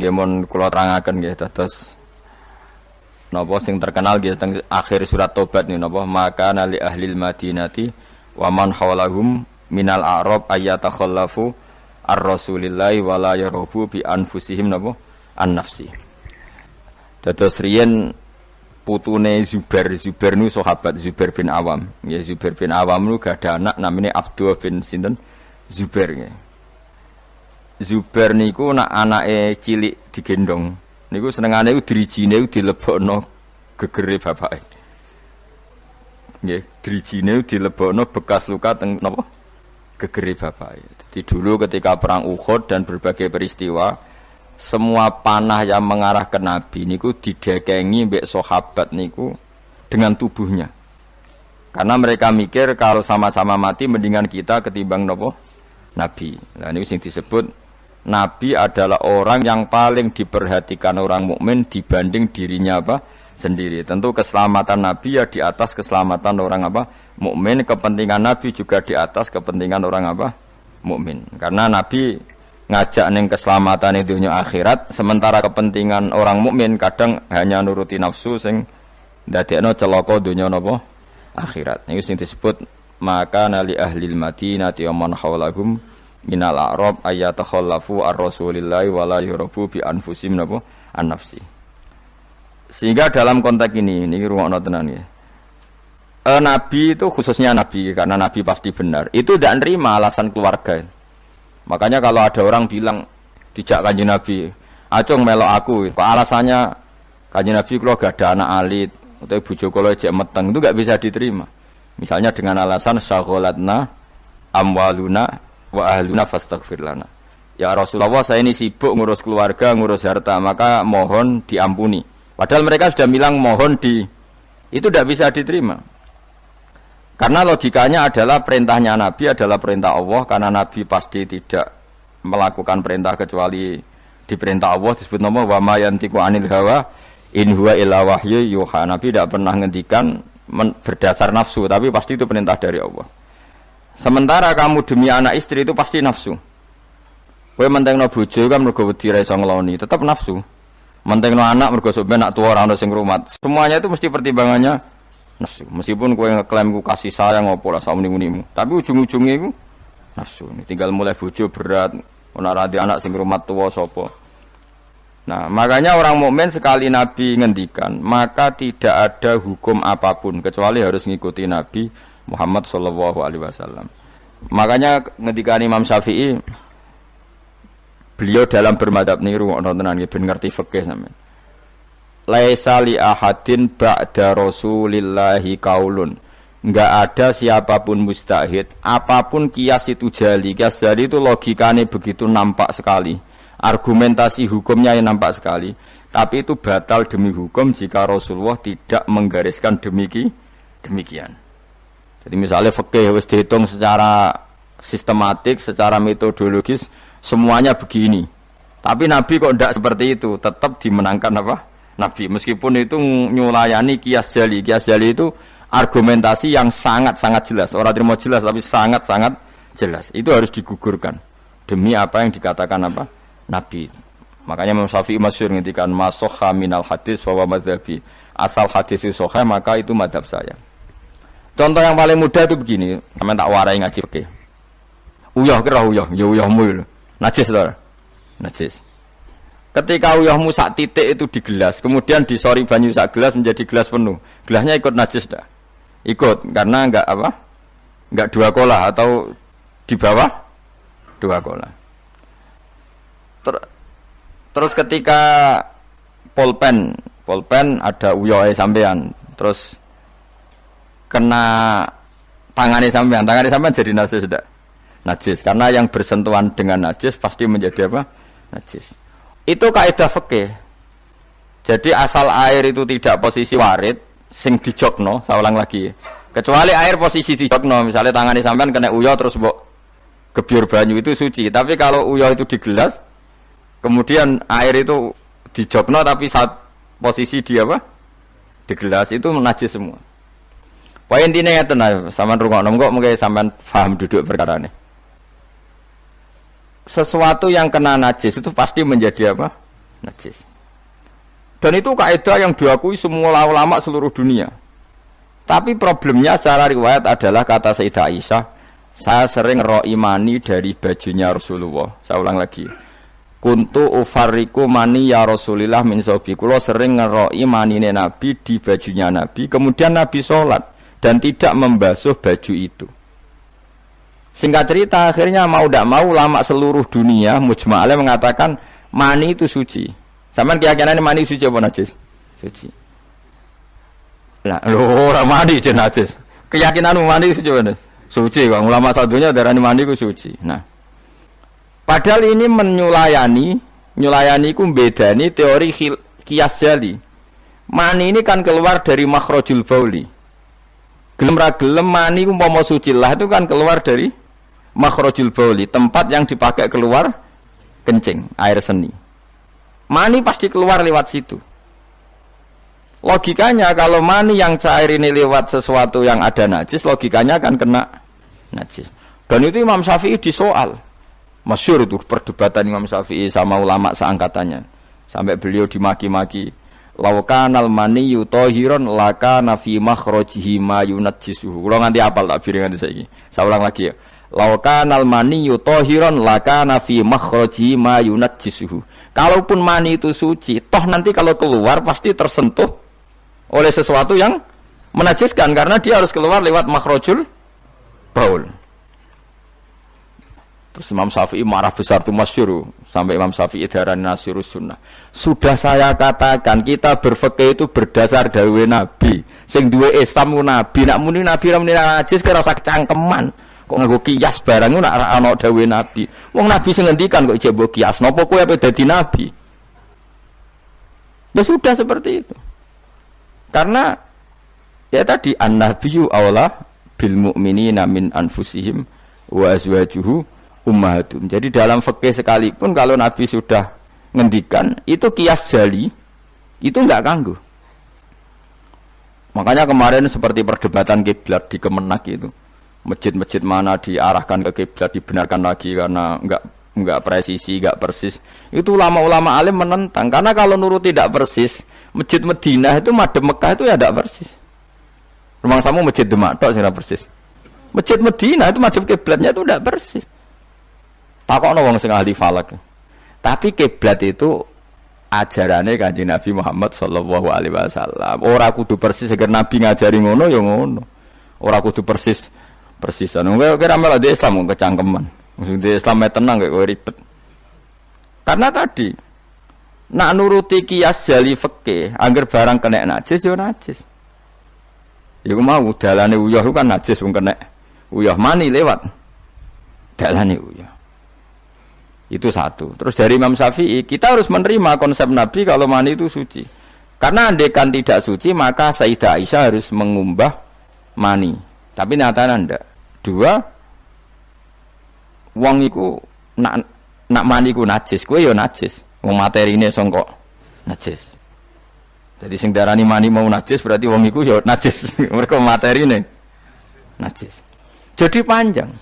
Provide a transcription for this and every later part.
nggih mun kula terangaken nggih dados napa sing terkenal nggih teng akhir surat Tobat niku napa maka nali ahlil madinati wa man hawlahum minal a'rab ayatakhallafu ar-rasulillahi wala yarubu bi anfusihim napa an-nafsi. Dados riyen putune Zubair niku sahabat Zubair bin Awam. Ya Zubair bin Awam niku gadah anak namanya Abdullah bin sinten Zubair nggih. Zubair niku nak anake cilik digendong. Niku senengane iku drijine dilebokno gegere bapake. Nggih, drijine dilebokno bekas luka teng napa? Gegere bapake. Jadi dulu ketika perang Uhud dan berbagai peristiwa, semua panah yang mengarah ke Nabi niku didekengi mbek sahabat niku dengan tubuhnya. Karena mereka mikir kalau sama-sama mati mendingan kita ketimbang napa? Nabi. Nah niku sing disebut Nabi adalah orang yang paling diperhatikan orang mukmin dibanding dirinya apa sendiri. Tentu keselamatan Nabi ya di atas keselamatan orang apa mukmin, kepentingan Nabi juga di atas kepentingan orang apa mukmin. Karena Nabi ngajak ning keselamatan dunia akhirat, sementara kepentingan orang mukmin kadang hanya nuruti nafsu sing ndadekno celaka dunia napa akhirat. Niku sing disebut maka nali ahlil madinati wa man hawlahum minal a'rab ayatakhallafu ar-rasulillahi wala yurabu bi anfusim napa an-nafsi. Sehingga dalam konteks ini rungokno tenan ya. Nabi itu khususnya Nabi karena Nabi pasti benar. Itu tidak nerima alasan keluarga. Makanya kalau ada orang bilang dijak Kanjeng Nabi, "Acung melok aku." Kok alasannya Kanjeng Nabi kula gak ada anak alit atau bojo kula jek meteng, itu enggak bisa diterima. Misalnya dengan alasan syaghalatna amwaluna wa ahluna fastaghfir lana. Ya Rasulullah, saya ini sibuk ngurus keluarga, ngurus harta, maka mohon diampuni. Padahal mereka sudah bilang mohon itu tidak bisa diterima. Karena logikanya adalah perintahnya Nabi adalah perintah Allah, karena Nabi pasti tidak melakukan perintah kecuali diperintah Allah, disebut nama wa ma yantiqu anil hawa in huwa illa wahyu yuha. Nabi tidak pernah ngendikan berdasar nafsu, tapi pasti itu perintah dari Allah. Sementara kamu demi anak istri itu pasti nafsu. Kowe mentengno bojo kan mergo wedi ra iso ngloni, tetep nafsu. Mentengno anak mergo sampe nak tuwa ora ono sing ngrumat. Semuanya itu mesti pertimbangannya nafsu. Meskipun kowe ngeklaim ku kasih sayang apa lah sauni-unimu, tapi ujung-ujungnya iku nafsu. Tinggal mulai bojo berat, ora radi anak sing ngrumat tuwa sapa. Nah, makanya orang mukmin sekali Nabi ngendikan, maka tidak ada hukum apapun kecuali harus ngikuti Nabi Muhammad sallallahu alaihi wasallam. Makanya ketika Imam Syafi'i beliau dalam bermadzhab niru tenan nggih ben ngerti fikih sampean. Laisa li ahadin ba'da Rasulillahi qaulun. Enggak ada siapapun mustahid, apapun kias itu jali. Kias jali itu logikanya begitu nampak sekali. Argumentasi hukumnya yang nampak sekali, tapi itu batal demi hukum jika Rasulullah tidak menggariskan demikian. Jadi misalnya fikih wis dihitung secara sistematik, secara metodologis semuanya begini. Tapi Nabi kok tidak seperti itu, tetap dimenangkan apa? Nabi. Meskipun itu nyulayani kias jali. Kias jali itu argumentasi yang sangat-sangat jelas. Orang terima jelas tapi sangat-sangat jelas. Itu harus digugurkan demi apa yang dikatakan apa? Nabi. Makanya Imam Syafi'i masyhur ngendikan masokha minal hadis wa madzhabi. Asal hadis itu sahih maka itu mazhab saya. Contoh yang paling mudah itu begini, sampean tak warai ngaji fikih. Uyah kira uyah, ya uyahmu lho. Najis to. Najis. Ketika uyahmu sak titik itu di gelas, kemudian disori banyu sak gelas menjadi gelas penuh. Gelasnya ikut najis dah. Ikut karena enggak apa? Enggak dua kolah atau di bawah dua kolah. Terus ketika pulpen ada uyah sampean, terus kena tangannya sampean jadi najis tidak? Najis, karena yang bersentuhan dengan najis pasti menjadi apa? Najis. Itu kaidah fikih. Jadi asal air itu tidak posisi warid, sing dijokno, saya ulang lagi. Kecuali air posisi dijokno, misalnya tangannya sampean kena uyah terus mbok gebyur banyu itu suci. Tapi kalau uyah itu di gelas, kemudian air itu dijokno tapi saat posisi di apa? Di gelas itu najis semua. Poin intinya ya tenang, sampean rungokno kok mungkin sampean paham duduk perkara ini. Sesuatu yang kena najis itu pasti menjadi apa? najis. Dan itu kaidah yang diakui semua ulama seluruh dunia. Tapi problemnya secara riwayat adalah kata Sayyidah Aisyah, saya sering ngeroi mani dari bajunya Rasulullah. Saya ulang lagi. Kuntu ufarriku mani ya Rasulillah min sobi. Kulo sering ngeroi manine Nabi di bajunya Nabi. Kemudian Nabi sholat dan tidak membasuh baju itu. Singkat cerita akhirnya mau tidak mau ulama seluruh dunia mujma'alnya mengatakan mani itu suci. Sampeyan keyakinane mani suci apa najis? Suci. Lah, ora mani itu najis. Keyakinanmu mani suci apa? Suci. Wong ulama sadunya darani mani ku suci. Nah, padahal ini nyulayani ku bedani teori kias jali. Mani ini kan keluar dari makhrajul bauli. Gelem ra gelem mani umpama suci lah itu kan keluar dari makhrajul bauli, tempat yang dipakai keluar kencing, air seni. Mani pasti keluar lewat situ. Logikanya kalau mani yang cair ini lewat sesuatu yang ada najis, logikanya akan kena najis. Dan itu Imam Syafi'i disoal. Masyhur itu perdebatan Imam Syafi'i sama ulama seangkatannya. Sampai beliau dimaki-maki. Laukanal mani yutohiron lakana fi makhrajihi ma yunajjisuhu. Kalau nganti apal tak biring nganti saiki. Saya ulang lagi ya. Laukanal mani yutohiron lakana fi makhrajihi ma yunajjisuhu. Kalaupun mani itu suci, toh nanti kalau keluar pasti tersentuh oleh sesuatu yang menajiskan karena dia harus keluar lewat makhrajul baul. Terus Imam Syafi'i marah besar itu masyhur sampai Imam Syafi'i darani nasirus sunnah. Sudah saya katakan kita berfikih itu berdasar dawuh Nabi. Sing duwe Islam ku Nabi, nak muni Nabi ra muni najis kira sak cangkeman. Kok nganggo kias barang ku nak ana dawuh Nabi. Wong Nabi sing ngendikan kok ijek mbok kias. Napa kowe ape dadi nabi? Ya sudah seperti itu. Karena ya tadi an-nabiyyu aula bil mu'minina min anfusihim wa azwajuhu ummahatum. Jadi dalam fikih sekalipun kalau Nabi sudah ngendikan itu kias jali, itu enggak ganggu. Makanya kemarin seperti perdebatan kiblat di Kemenak itu. Masjid-masjid mana diarahkan ke kiblat dibenarkan lagi karena enggak presisi, enggak persis. Itu ulama-ulama alim menentang karena kalau nurut tidak persis, Masjid Madinah itu madhep Mekah itu ya tidak persis. Rumah samu Masjid Demak tok sing persis. Masjid Madinah itu madhep kiblatnya itu tidak persis. Takokno wong sing ahli falak. Tapi kiblat itu ajarane Kanjeng Nabi Muhammad sallallahu alaihi wasallam. Ora kudu persis agar Nabi ngajari ngono ya ngono. Ora kudu persisan. Kowe kira malah di Islam kecangkeman. Maksud Islam tenang kok ribet. Karena tadi nak nuruti kias jali fikih, angger barang kena najis yo najis. Iku mau dalane uyah kan najis wong kena. Uyah mani lewat. Dalane uyah. Itu satu. Terus dari Imam Syafi'i, kita harus menerima konsep Nabi kalau mani itu suci. Karena andekan tidak suci, maka Sayyidah Aisyah harus mengumbah mani. Tapi nyatanya ndak. Dua, wong iku nak mani ku najis, kowe ya najis. Wong materine sangka najis. Jadi sing darani mani mau najis berarti wong iku ya najis. Mergo materine najis. Jadi panjang.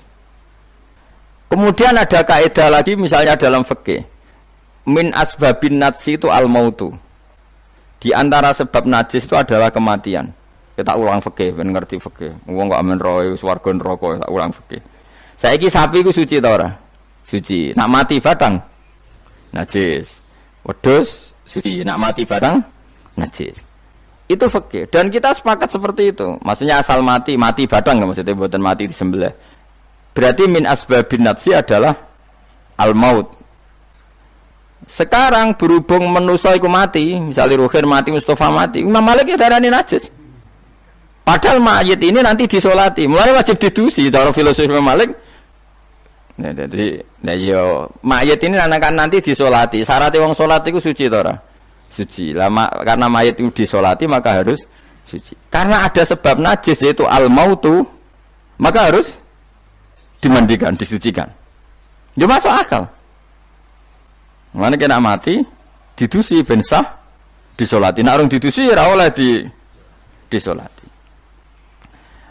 Kemudian ada kaidah lagi misalnya dalam fikih. Min asbabin najsi itu al-mautu. Di antara sebab najis itu adalah kematian. Kita ulang fikih, ben ngerti fikih. Wong kok amen roe swarga neraka, tak ulang fikih. Saiki sapi ku suci ta ora? Suci. Nak mati batang najis. Wedhus suci. Nak mati batang najis. Itu fikih. Dan kita sepakat seperti itu. Maksudnya asal mati batang maksudnya mboten mati disembelih. Berarti min asbabin najsi adalah al-maut. Sekarang berhubung manusa iku mati, misalnya Ruhin mati, Mustafa mati, Imam Malik ya darani najis. Padahal mayit ini nanti disolati, mulai wajib didusi cara filosofi Imam Malik. Nah, jadi mayit ini nanti disolati. Syaratnya wong solat itu suci ta ora? Suci. Lama karena mayit itu disolati maka harus suci. Karena ada sebab najis yaitu al-mautu, maka harus dimandikan, disucikan. Ya masuk akal. Mana kena mati, didusi ben sah, disolati. Nak urung didusi ora oleh disolati.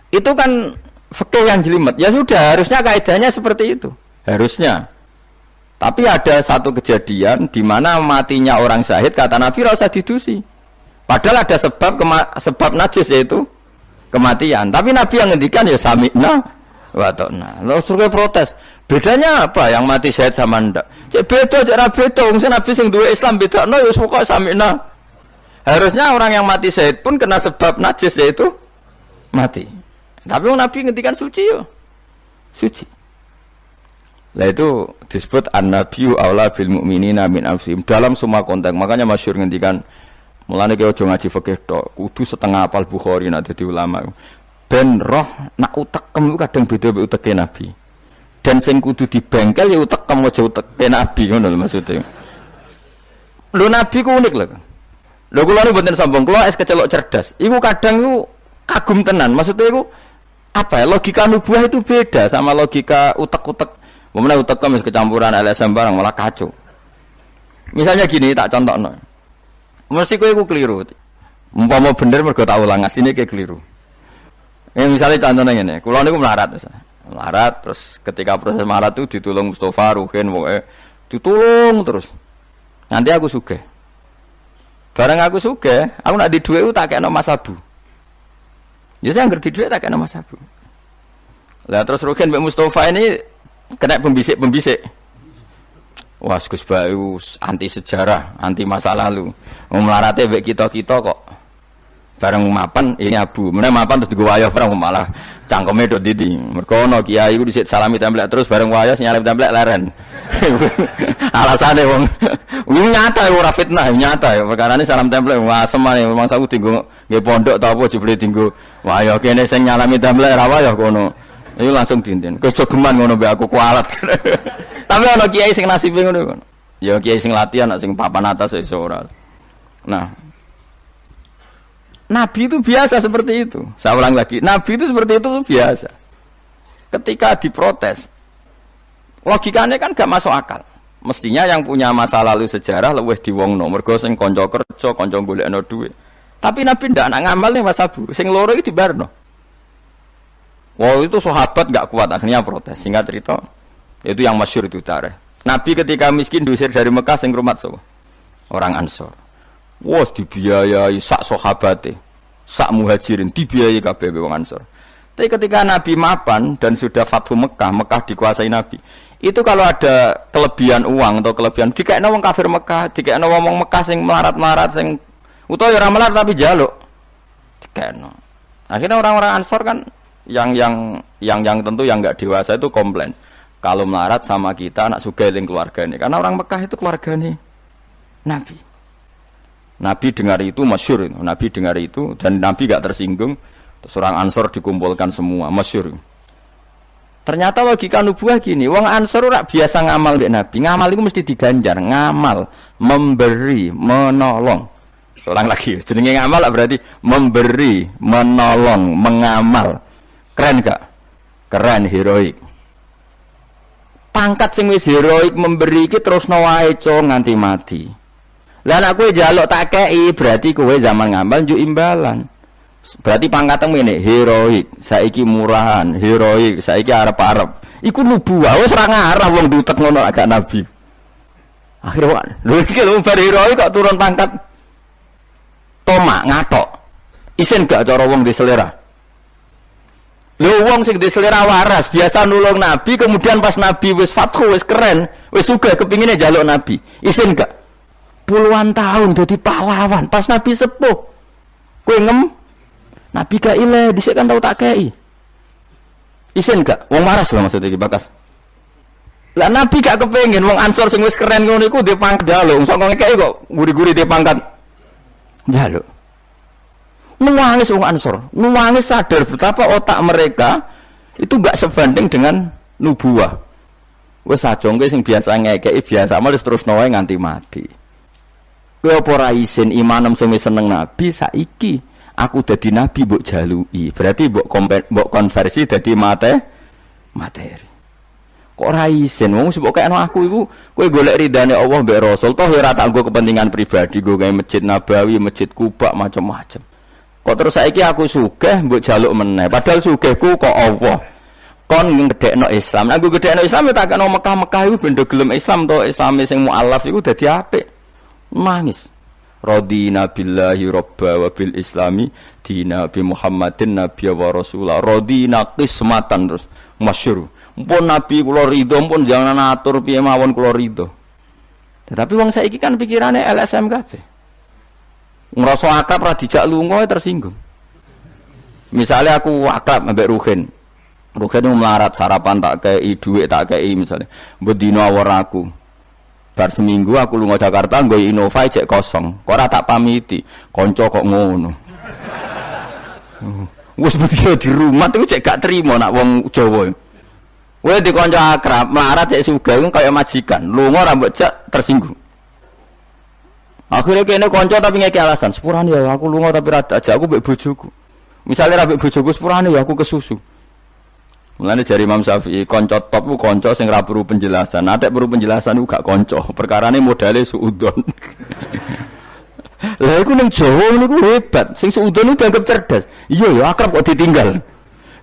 Itu kan fikih yang jelimet. Ya sudah, harusnya kaidahnya seperti itu. Harusnya. Tapi ada satu kejadian di mana matinya orang syahid kata Nabi ora usah didusi. Padahal ada sebab najis yaitu kematian. Tapi Nabi yang ngendikan ya sami'na wa ta'na. Lalu suruh protes. Bedanya apa yang mati syahid sama ndak? Cek beda, cek ra beda. Wong Nabi sing duwe Islam bedakno ya pokoke sami'na. Harusnya orang yang mati syahid pun kena sebab najis yaitu mati. Tapi Nabi ngendikan suci yo. Suci. Lah itu disebut an-nabiyyu aula bil mu'minina min anfusihim dalam semua konteks. Makanya masyhur ngendikan mulane ki aja ngaji fikih tok, kudu setengah apal Bukhari nek dadi ulama. Ben roh nak utekem kadang beda mek uteke Nabi. Dan sing kudu dibengkel ya utekem aja uteke Nabi ngono lho maksudnya. Lho Nabi ku unik lho. Lho kula niku mboten sombong, kula es kecelok cerdas. Iku kadang iku kagum tenan. Maksudnya iku apa ya? Logika nubuah itu beda sama logika utek-utek. Memang utek kemis kecampuran LSM barang malah kacau. Misalnya gini tak contohno. Mesti kowe iku keliru. Umpama bener mergo tak ulang asline kayak keliru. Misalnya contohnya ngene, kula niku melarat. Melarat terus ketika proses melarat itu ditulung Mustofa, Ruhin, pokoke ditulung terus. Nanti aku sugih. Bareng aku sugih, aku nak di dhuwit tak kena Mas Abu. Ya saya ngerti dhuwit tak kena Mas Abu. Lah terus Ruhin mbek Mustofa ini kena pembisik. Wah, Gus Bayu anti sejarah, anti masa lalu. Melarate mbek kita-kita kok bareng mapan ini Abu. Meneh mapan terus digo wayah bareng malah cangkeme ndok didi. Mergo ana kiai iku dhisik salami templek terus bareng wayah nyalip templek leren. Alasane wong nyata ora fitnah, nyata ya. Perkarane salam templek asem ae wong saku dienggo nggih pondok ta apa jebule dienggo wayah kene sing nyalami templek ra wayah kono. Itu langsung dinten. Kejogeman ngono mbek aku kualat. Tapi ana kiai sing nasibe ngono. Ya kiai sing latihan sing papan atas iso ora. Nah, Nabi itu biasa seperti itu. Saya ulang lagi, Nabi itu seperti itu biasa. Ketika diprotes, logikanya kan gak masuk akal. Mestinya yang punya masa lalu sejarah luwih diwongno, mergo sing kanca kerja, kanca golekno dhuwit. Tapi Nabi ndak nak ngamal ning Mas Abu, sing loro iki dibarno. Wow itu sahabat gak kuat akhirnya protes. Singkat cerita itu yang masyhur itu tarikh. Nabi ketika miskin diusir dari Mekah sing rumat so. Orang Ansor. Wos dibiayai sak sahabate, sak muhajirin dibiayai kabeh wong Ansor. Tapi ketika Nabi mapan dan sudah Fathu Mekah, Mekah dikuasai Nabi. Itu kalau ada kelebihan uang atau kelebihan dikekno wong kafir Mekah, dikekno wong Mekah sing melarat-melarat sing utawa ora melarat tapi jaluk. Dikekno. Akhirnya orang-orang Ansor kan yang tentu yang enggak dewasa itu komplain kalau melarat sama kita anak sugih ning keluargane karena orang Mekah itu keluargane Nabi dengar itu masyhur itu. Nabi dengar itu dan Nabi enggak tersinggung terus orang Ansor dikumpulkan semua masyhur ternyata logika nubuah gini wong Ansor ora biasa ngamal mbek Nabi ngamal itu mesti diganjar ngamal memberi menolong ulang lagi jenenge ngamal berarti memberi menolong mengamal. Keren gak? Keren, heroik. Pangkat sing wis heroik memberi iki terusno wae nganti mati. Lah nek kowe njaluk tak kei berarti kowe zaman ngamal njuk imbalan. Berarti pangkatmu ngene, heroik, saiki murahan, heroik, saiki arep-arep. Iku nubuwah wis ora ngarah wong dutek ngono agak Nabi. Akhirnya lho iki lho bar heroik kok turun pangkat. Tomak ngatok. Isin gak cara wong di selera? Lho wong sing di selera waras biasa nulung Nabi kemudian pas Nabi wis fathu wis keren wis sugih kepingine njaluk Nabi isin gak puluhan tahun dadi pahlawan pas Nabi sepuh kowe Nabi gak ile dhisik kan tau tak kei isin gak wong waras lho maksud iki bakas lah Nabi gak kepengin wong Ansor sing wis keren ngono iku dhe pangkat njaluk sok ngekeki kok guri-guri dhe pangkat njaluk nuwangis wong Ansor, nuwangis sadar betapa otak mereka itu gak sebanding dengan nubuah. Wes sajongke sing biasa ngekeki biasa malah terus wae nganti mati. Kowe apa ora isin imanem sing seneng Nabi saiki aku dadi nabi mbok jaluki. Berarti mbok konversi dadi materi. Kok ora isin wong mbok kekno aku iku kowe golek ridane Allah mbek Rasul toh ora tak nggo kepentingan pribadi nggo gawe Masjid Nabawi, Masjid Kuba macam-macam. Kok terus saiki aku sugih mbok jaluk meneh padahal sugihku kok Allah kon ngedekno Islam. Aku ngedekno Islam tak kena Mekah-Mekah iku bendo gelem Islam to, Islame sing mualaf iku dadi apik. Nangis. Radina billahi robba wa bil islami dina bi Muhammadin nabiyya wa rasulah. Radina qismatan terus masyhur. Mpun nabi kula ridho, mpun jangan atur piye mawon kula ridho. Tapi wong saiki kan pikirane LSM kabeh. Ngrasa akrab ra dijak lunga tersinggung. Misalnya aku akrab ambek Ruhin. Ruhin melarat sarapan tak kei dhuwit tak kei misalnya. Bedino awor aku. Bar seminggu aku lunga Jakarta nggo Innova cek kosong. Kok ora tak pamiti. Kanca kok ngono. Wis bedino di rumah tuh cek gak trimo nak wong Jawa. Kowe di kanca akrab melarat cek sugih kaya majikan. Lunga ora mbok cek tersinggung. Akhirnya kene kanca tapi ngeki alasan. Sepurane ya aku lunga tapi rada aja aku mbek bojoku. Misalnya rabi bojoku sepurane ya aku kesusu. Mulane jari Imam Syafi'i kanca top ku kanca sing ra perlu penjelasan. Nek perlu penjelasan ku gak kanca. Perkarane modale suudon. Lah iku ning Jawa niku hebat. Sing suudon itu dianggap cerdas. Iya ya akrab kok ditinggal.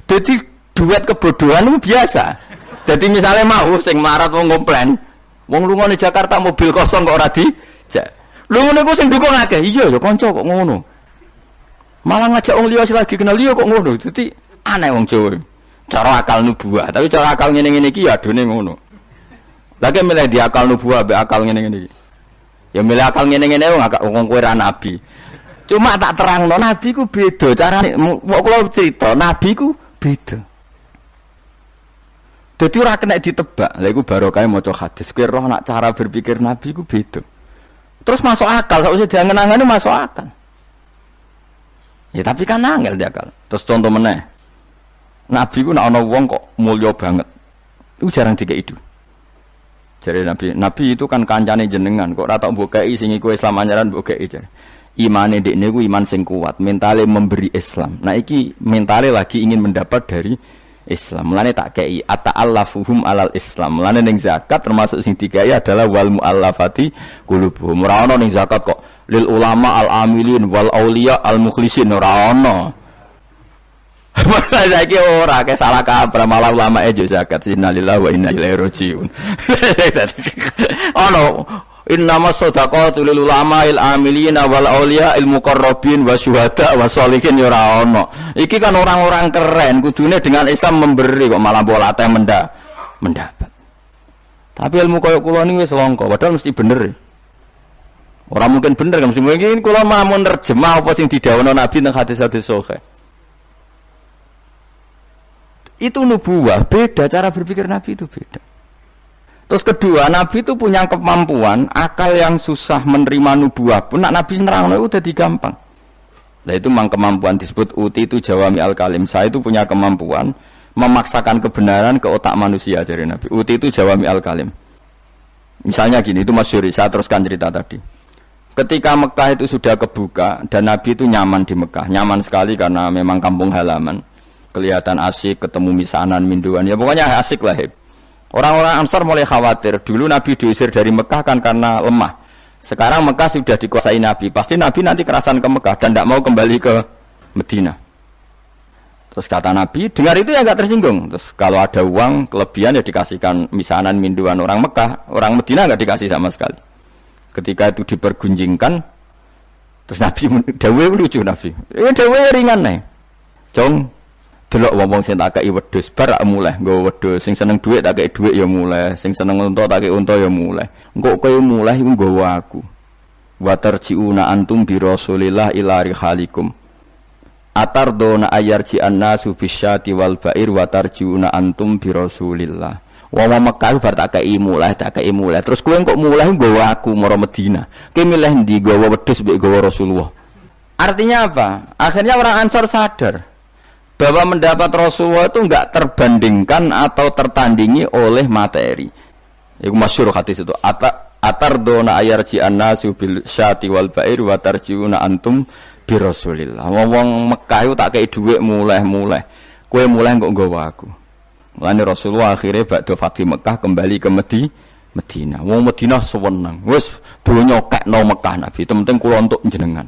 Dadi duet kebodohan itu biasa. Dadi misalnya mau sing melarat wong komplain, wong lunga ning Jakarta mobil kosong kok ora dijak. Lho niku sing dukung akeh. Iya ya kanca kok ngono. Malah ngajak wong liya lagi kenal liya kok ngono. Dadi aneh wong Jawa. Cara akal nubuah, tapi cara akal ngene-ngene iki ya adone ngono. Lagi milih di akal nubuah be akal ngene-ngene iki. Ya milih akal ngene-ngene wong kowe ra nabi. Cuma tak terangno nabi ku beda carane. Kok kula cerita nabi ku beda. Dadi ora kena ditebak. Lha iku barokah maca hadis. Kowe roh nak cara berpikir nabi ku beda. Terus masuk akal, sausé diangen-angene masuk akal. Ya tapi kan angel dia akal. Terus contoh meneh. Nabi ku nek ana wong kok mulya banget. Iku jarang dikeki itu. Jare Nabi itu kan kancane jenengan kok ora tak mbokeki sing iku Islam anyaran mbokeki jare. Imane dekne ku iman sing kuat, mentale memberi Islam. Nah iki mentale lagi ingin mendapat dari Islam. Mulane tak kei ata'allafuhum alal Islam. Mulane ning zakat termasuk sing dikai adalah wal muallafati qulubuhum. Ora ana ning zakat kok lil ulama al amilin wal auliya al mukhlisin ora ana. Masa saiki ora ke salah kaprah malah ulama ejo zakat innalillahi wa inna ilaihi rajiun. Ono innamas shadaqatu lil ulama il amilina wal auliya il muqarrabin wa syuhada wa sholihin ya ora ono. Iki kan orang-orang keren kudune dengan Islam memberi kok malah bola teh mendapat. Tapi ilmu koyo kula niku wis langka padahal mesti bener. Ora mungkin bener kan mesti mungkin kula mamun nerjemah apa sing didhawuhna Nabi nang hadis-hadis sahih. Itu nubuah, beda cara berpikir Nabi itu beda. Terus kedua, Nabi itu punya kemampuan akal yang susah menerima nubuah pun nak Nabi nerangno itu udah gampang. Nah itu memang kemampuan disebut uti itu jawami al-kalim. Saya itu punya kemampuan memaksakan kebenaran ke otak manusia dari Nabi. Uti itu jawami al-kalim. Misalnya gini, itu masyhur, saya teruskan cerita tadi. Ketika Mekah itu sudah kebuka dan Nabi itu nyaman di Mekah, nyaman sekali karena memang kampung halaman. Kelihatan asik, ketemu misanan, minduan, ya pokoknya asik lah. Orang-orang Ansar mulai khawatir. Dulu Nabi diusir dari Mekah kan karena lemah. Sekarang Mekah sudah dikuasai Nabi. Pasti Nabi nanti kerasan ke Mekah dan tidak mau kembali ke Medina. Terus kata Nabi, dengar itu ya nggak tersinggung. Terus kalau ada uang kelebihan ya dikasihkan misanan, minduan. Orang Mekah, orang Medina nggak dikasih sama sekali. Ketika itu dipergunjingkan, terus Nabi dawe lucu Nabi. Dawe ringan nih, Jong. Delok wong sing tak kei wedhus bar mulai nggo wedhus sing seneng dhuwit tak kei dhuwit ya mulai sing seneng unta tak kei unta ya mulai engko kowe mulai iku nggawa aku wa tarjiuna antum bi rasulillah ila rihalikum atardona ayarji annasu bisyati wal bair wa tarjiuna antum bi rasulillah wong Mekah bar tak kei mulai terus kowe kok mulai nggawa aku mara Medina kowe milih ndi nggawa wedhus mbek nggawa Rasulullah. Artinya apa? Akhirnya orang Ansar sadar bahwa mendapat Rasulullah itu enggak terbandingkan atau tertandingi oleh materi. Iku masyhur hadis itu. Atardona ayarji annasu bil syati wal bair wa tarjiuna antum bi Rasulillah. Wong Mekah itu tak kei dhuwit mulai. Kowe mulai kok nggawa aku. Mulane Rasulullah akhirnya badhe Fatih Mekah kembali ke Medina. Wong Medina seneng. Wis donya kekno Mekah Nabi. Penting kula untuk jenengan.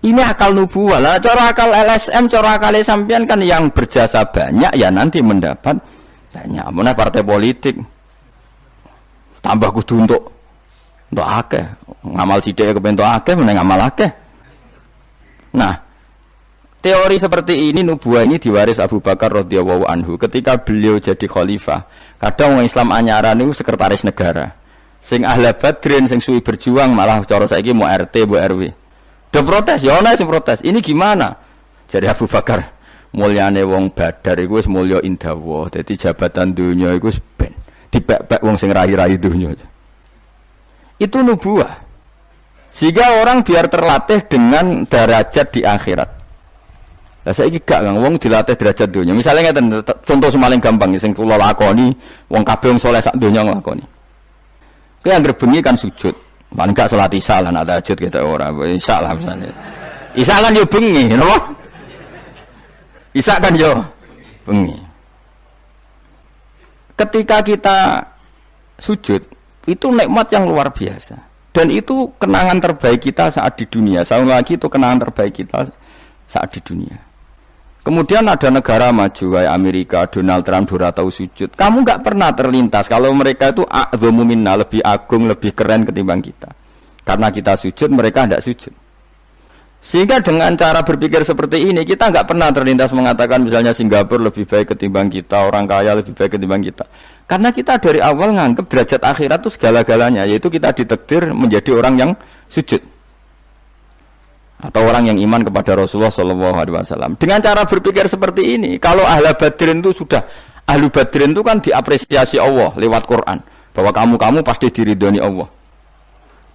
Ini akal nubuwah lah. Cara akal LSM, cara akal sampean kan yang berjasa banyak ya nanti mendapat banyak. Mana partai politik tambah kudu untuk akeh. Ngamal sithik kepen untuk akeh, meneng ngamal akeh. Nah, teori seperti ini nubuwah ini diwaris Abu Bakar radhiyallahu anhu ketika beliau jadi khalifah. Kadang orang Islam anyaran itu sekretaris negara. Sing ahli badrin sing suwi berjuang malah cara saiki mau RT, mau RW. Udah protes, ya ana sing protes. Ini gimana? Jadi Abu Bakar, mulyane wong Badar iku wis mulya indawa. Dadi jabatan dunya iku wis ben dipek-pek wong sing rai-rai dunya. Itu nubuwah. Sehingga orang biar terlatih dengan derajat di akhirat. Lah saiki gak Kang, wong dilatih derajat dunya. Misalnya ngeten, contoh semaling gampang sing kula lakoni, wong kabeh wong saleh sak donya nglakoni. Kowe anggere bengi kan sujud. Paling gak salat isya lah nak tahajud kita ora. Isya lah misalnya. Isya kan yo bengi, napa? Isya kan yo bengi. Ketika kita sujud, itu nikmat yang luar biasa. Dan itu kenangan terbaik kita saat di dunia. Sekali lagi itu kenangan terbaik kita saat di dunia. Kemudian ada negara maju kayak Amerika, Donald Trump ora tahu sujud. Kamu nggak pernah terlintas kalau mereka itu a'dhamu minna, lebih agung, lebih keren ketimbang kita. Karena kita sujud, mereka tidak sujud. Sehingga dengan cara berpikir seperti ini, kita nggak pernah terlintas mengatakan misalnya Singapura lebih baik ketimbang kita, orang kaya lebih baik ketimbang kita. Karena kita dari awal nganggap derajat akhirat itu segala-galanya, yaitu kita ditakdir menjadi orang yang sujud. Atau orang yang iman kepada Rasulullah SAW. Dengan cara berpikir seperti ini, kalau ahli badrin itu sudah, ahli badrin itu kan diapresiasi Allah lewat Quran, bahwa kamu pasti diridhoni Allah.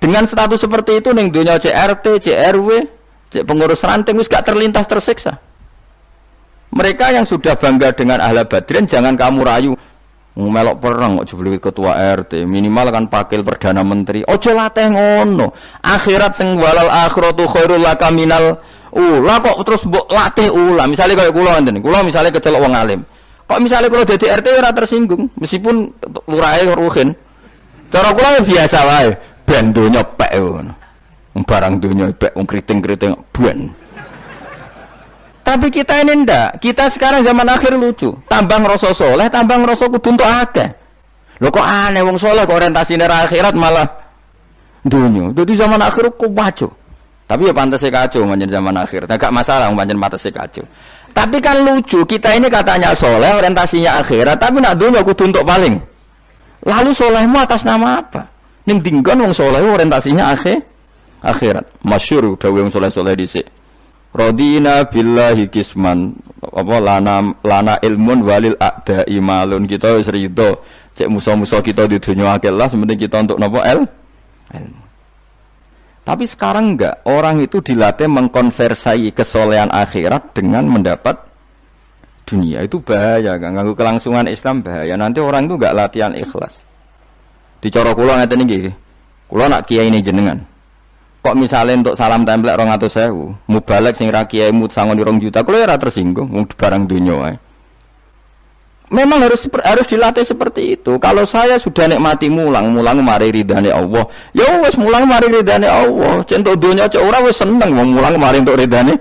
Dengan status seperti itu, ning dunia CRT, CRW, pengurus ranting, wis gak terlintas tersiksa. Mereka yang sudah bangga dengan ahli badrin, jangan kamu rayu. Melok perang kok jebul ketua RT, minimal kan pakil perdana menteri. Ojo latih ngono. Akhirat sing walal akhiratu khairul laka minal ula kok terus mbok latih ula. Misale kaya kula ngenten. Kula misale kecelok wong alim. Kok misale kula dadi RT ora tersinggung meskipun lurahe ruhin. Cara kula biasa wae. Ben donya pek ngono. Barang donya pek wong kriting-kriting ben. Tapi kita ini ndak. Kita sekarang zaman akhir lucu. Tambang rasa soleh, tambang rasa kudu entuk akeh. Lho kok aneh wong soleh kok orientasine ra akhirat malah dunya. Dadi zaman akhir kok wajo. Tapi ya pantese kacau manjen zaman akhir. Enggak masalah manjen pantese kacau. Tapi kan lucu, kita ini katanya soleh, orientasinya akhirat, tapi nak dunya kudu entuk paling. Lalu solehmu atas nama apa? Ning dinggon wong soleh orientasinya akhirat. Masyhur dawuh wong soleh-soleh dhisik. Radina billahi kisman apa lana ilmun walil a'da'i malun. Kita wis rido cek musuh-musuh kita di dunia akeh lah sementing kita untuk napa ilmu. Tapi sekarang enggak, orang itu dilatih mengkonversai kesolehan akhirat dengan mendapat dunia. Itu bahaya kan, ganggu kelangsungan Islam bahaya. Nanti orang itu enggak latihan ikhlas. Dicara kula ngeten iki. Kula nak kiai ini jenengan. Kok misalnya untuk salam template 200.000, mubalek sing ra kiai mut sangon 2 juta, kalau ora tersinggung wong barang dunya wae. Memang harus dilatih seperti itu. Kalau saya sudah nikmati mulang mari ridane Allah. Ya wis mulang mari ridane Allah. Centok dunya cek ora wis seneng wong mulang mari entuk ridane.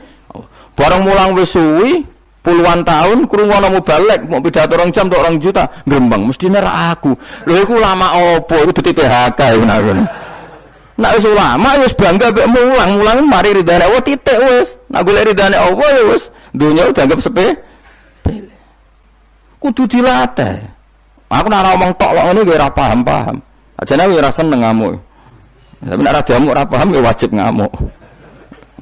Barang mulang wis suwi puluhan tahun krungono mubalek mau pidato 2 jam tok 2 juta, grembang mestine ra aku. Lho iku lama opo? Iku dadi PHK ngono. Nak wis ulama wis bangga mek mulang mari ridane Allah titik wis. Nak golek ridane Allah ya wis dunya dianggap sepele. Kudu dilatih. Aku nak ngomong tok lho ngene ora paham. Ajane ora seneng ngamuk. Tapi nek ora diamuk ora paham ya wajib ngamuk.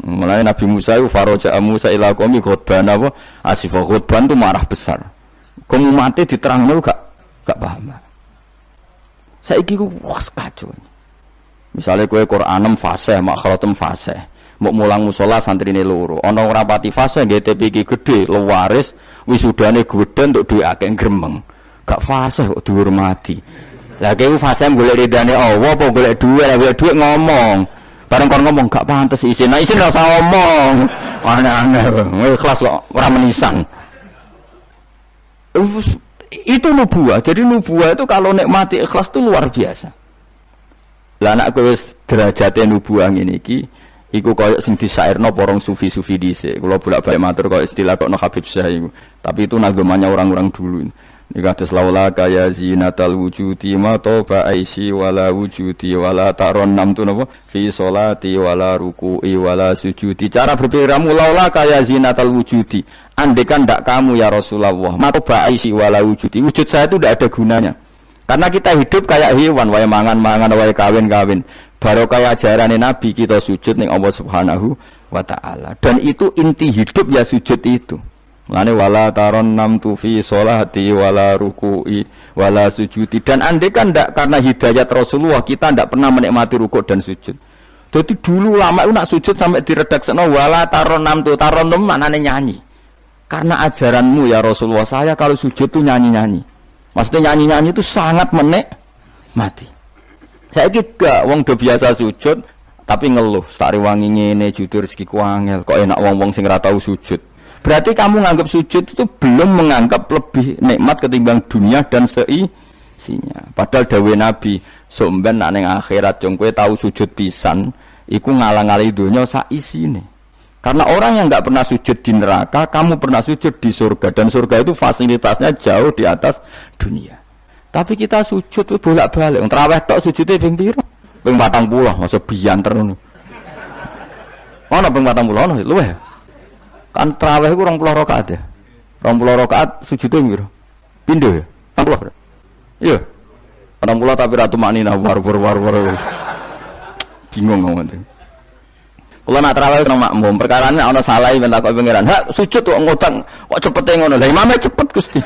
Mulai Nabi Musa itu faraja Musa ila qaumi khutban apa asif khutban itu marah besar. Kamu mati diterangno gak paham. Saiki ku wes kacau. Misalnya kue Quranem fasih, makhratem fasih, mau mulang musola santrine loro, ana ora pati fasih GTP iki gedhe, lewaris, wisudane gedhe untuk duwe akeh gremeng. Gak fasih kok dihormati. Lah kowe fasih golek ridane Allah apa golek dhuwit ngomong. Bareng kon ngomong gak pantes isin. Nah isin ora usah ngomong. Aneh-aneh. Ikhlas kok ora menisan. Itu nubuwah. Jadi nubuwah itu kalau nikmati ikhlas itu luar biasa. Lah anak kowe derajate nubuwah ngene iki Iku koyo sing disairno porong sufi-sufi dhisik. Kula bolak-balik matur koyo istilah kok Habib Syah iku. Tapi itu nagemannya orang-orang dulu. Ini kados laula kaya zinatal wujudi ma toba aisi wala wujudi wala taron nam tu napa fi sholati wala ruku'i wala sujudi. Cara berpikirmu laula kaya zinatal wujudi. Andekan ndak kamu ya Rasulullah ma toba aisi wala wujudi. Wujud saya itu ndak ada gunanya. Karena kita hidup kayak hewan, wae mangan-mangan, wae kawin-kawin. Baru kayak ajaran Nabi kita sujud ning Allah Subhanahu wa taala. Dan itu inti hidup ya sujud itu. Lane wala taron nam tu fi sholati wala ruku'i wala sujudi. Dan andai kan ndak karena hidayat Rasulullah kita ndak pernah menikmati rukuk dan sujud. Jadi dulu lama itu nak sujud sampai diredaksekno wala taron nam tu taron nam maknane nyanyi. Karena ajaranmu ya Rasulullah saya kalau sujud tuh nyanyi-nyanyi. Maksudnya nyanyi-nyanyi itu sangat menikmati. Saya gak wong do biasa sujud tapi ngeluh stari wangi ngene jujur rezekiku angel kok enak wong-wong sing ora tau sujud. Berarti kamu menganggap sujud itu belum menganggap lebih nikmat ketimbang dunia dan seisinya. Padahal dawuh Nabi, somben nek ning akhirat jong kowe tau sujud pisan, iku ngalang-alangi donya sak isine. Karena orang yang enggak pernah sujud di neraka, kamu pernah sujud di surga dan surga itu fasilitasnya jauh di atas dunia. Tapi kita sujud itu bolak-balik. Wong traweh tok sujude ping pira? Ping 40, masa bianter ngono. Ono ping 40 ono luweh. Kan tarawih ku 20 rakaat ya. 20 rakaat sujudnya piro? Pindho ya? 40. Iya. 40 tapi ratu maknina war. Bingung ngomong. Kula nak tarawih nang makmum, perkarane ana salah ben takok pangeran. Hak sujud kok ngutang, kok cepete ngono. Lah imame cepet Gusti.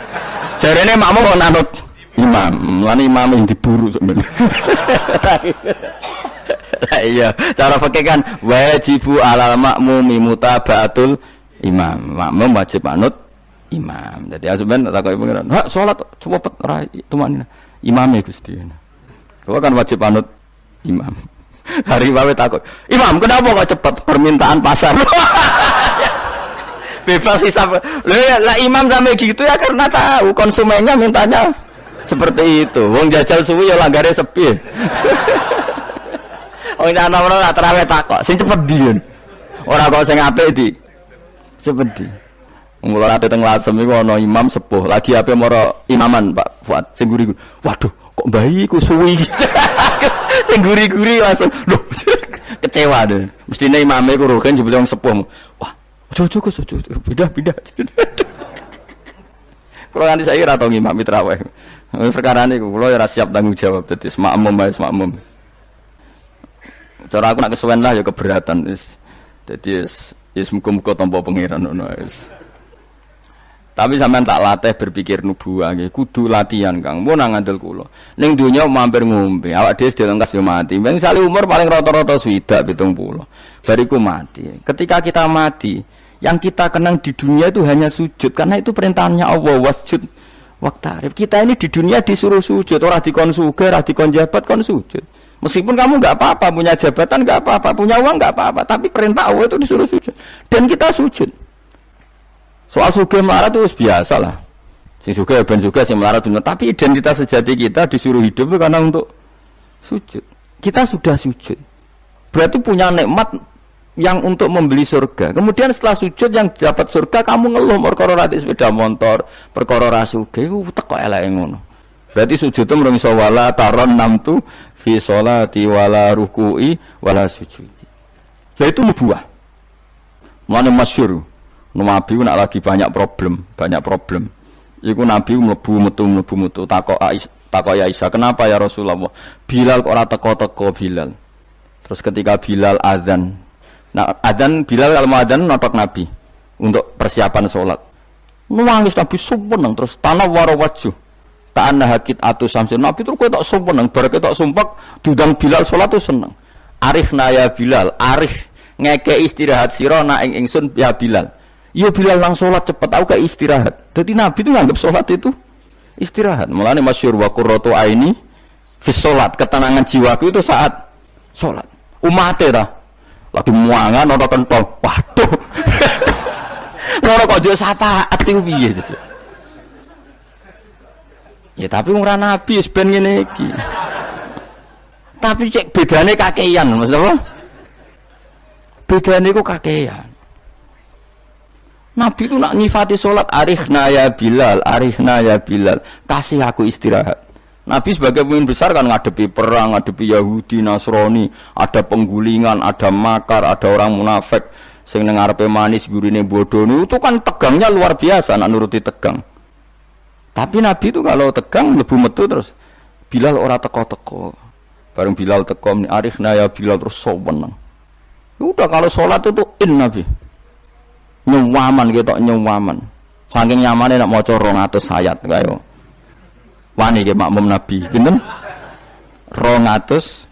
Jarene makmum kok nanut imam. Lan imam yang diburu sebenarnya. Iya, cara fikih kan wajibu alal makmumi mutabaatul imam, makmum wajib anut imam. Jadi azuban tak kau pengiran. Hak sholat cepet rai tuman imamnya Gusti. Kau kan wajib anut imam. Hari bawe takut. Imam kenapa kau cepat permintaan pasar? Bebas hisab. Lah imam sampai gitu ya karena tahu konsumennya mintanya seperti itu. Wong jajal suwi ya langgare sepi. Wong ana-ana tarawih takok, sing cepet diun. Ora kok sing apik di. Cepet. Mula ate teng Lasem iku ana imam sepuh, lagi ape moro imaman Pak Fuad sing guri-guri. Waduh, kok bayi ku suwi iki. Sing guri-guri langsung lho kecewa deh. Mestine imame ku rohen jebule wong sepuh. Wah, ojo pindah. Kalau nanti saya ora tau ngimam traweh. Perkara niku kula ora siap tanggung jawab dadi makmum. Cara aku nak kesuwen lah ya keberatan wis. Dadi wis muga-muga tampa pangeran ngono wis. Tapi sampean tak latih berpikir nubuwah nggih, kudu latihan Kang. Mun nang ngandel kula. Ning donya mampir ngombe, awak dhewe sedhe engkas yo mati. Misale umur paling rata-rata 70. Bariku mati. Ketika kita mati, yang kita kenang di dunia itu hanya sujud karena itu perintahnya Allah wasjud waqtarib. Kita ini di dunia disuruh sujud, ora dikon sugih, ora dikon jabat kon sujud. Meskipun kamu enggak apa-apa, punya jabatan enggak apa-apa, punya uang enggak apa-apa, tapi perintah Allah itu disuruh sujud. Dan kita sujud. Soal sugih melarat itu biasa lah. Sing sugih ben sugih, sing melarat bener. Tapi identitas sejati kita disuruh hidup itu karena untuk sujud. Kita sudah sujud. Berarti punya nikmat yang untuk membeli surga. Kemudian setelah sujud yang dapat surga kamu ngeluh perkara ra sepeda motor, perkara ra sugih teko eleke ngono. Berarti sujud itu mrung iso wala taron namtu fi sholati wala ruku'i wala sujudi. Yaitu nubuwah. Mulane masyhur. Nabi nak lagi banyak problem. Iku Nabi mlebu metu takok Aisyah, "Kenapa ya Rasulullah? Bilal kok ora teko-teko Bilal?" Terus ketika Bilal azan. Nah, azan Bilal kalau mau azan notok Nabi untuk persiapan sholat. Nangis Nabi sumpah terus tanah waro wajhu. Ta'anna hakit atu samsin. Nabi terus kowe tok sumpah bar ketok sumpah diundang Bilal sholat tuh seneng. Arifna ya Bilal, arif ngeke istirahat sira nak ing ingsun ya Bilal. Ya Bilal nang sholat cepet aku ke istirahat. Jadi Nabi itu nganggap sholat itu istirahat. Mulane masyhur wa qurratu aini fi sholat, ketenangan jiwaku itu saat sholat. Umate ta lagi muangan ana kentong. Waduh. Ora kok yo syafaat iku piye. Ya tapi ora nabi wis ben ngene iki. Tapi cek bedane kakean, Mas apa? Bedane iku kakean. Nabi itu nak nyifati sholat, arihna ya Bilal, arihna ya Bilal, kasih aku istirahat. Nabi sebagai pemimpin besar kan ngadepi perang, ngadepi Yahudi, Nasrani, ada penggulingan, ada makar, ada orang munafik, sing nang ngarepe manis gurine bodoh, itu kan tegangnya luar biasa, nak nuruti tegang. Tapi Nabi itu kalau tegang lebu metu terus Bilal ora teko-teko. Bareng Bilal teko, arihna ya Bilal terus soweneng. Udah kalau sholat itu Nabi. Nyawaman gitu, nyawaman. Saking nyamannya nak maca 200 ayat kaya. Wani ge makmum Nabi. Pinten? 200.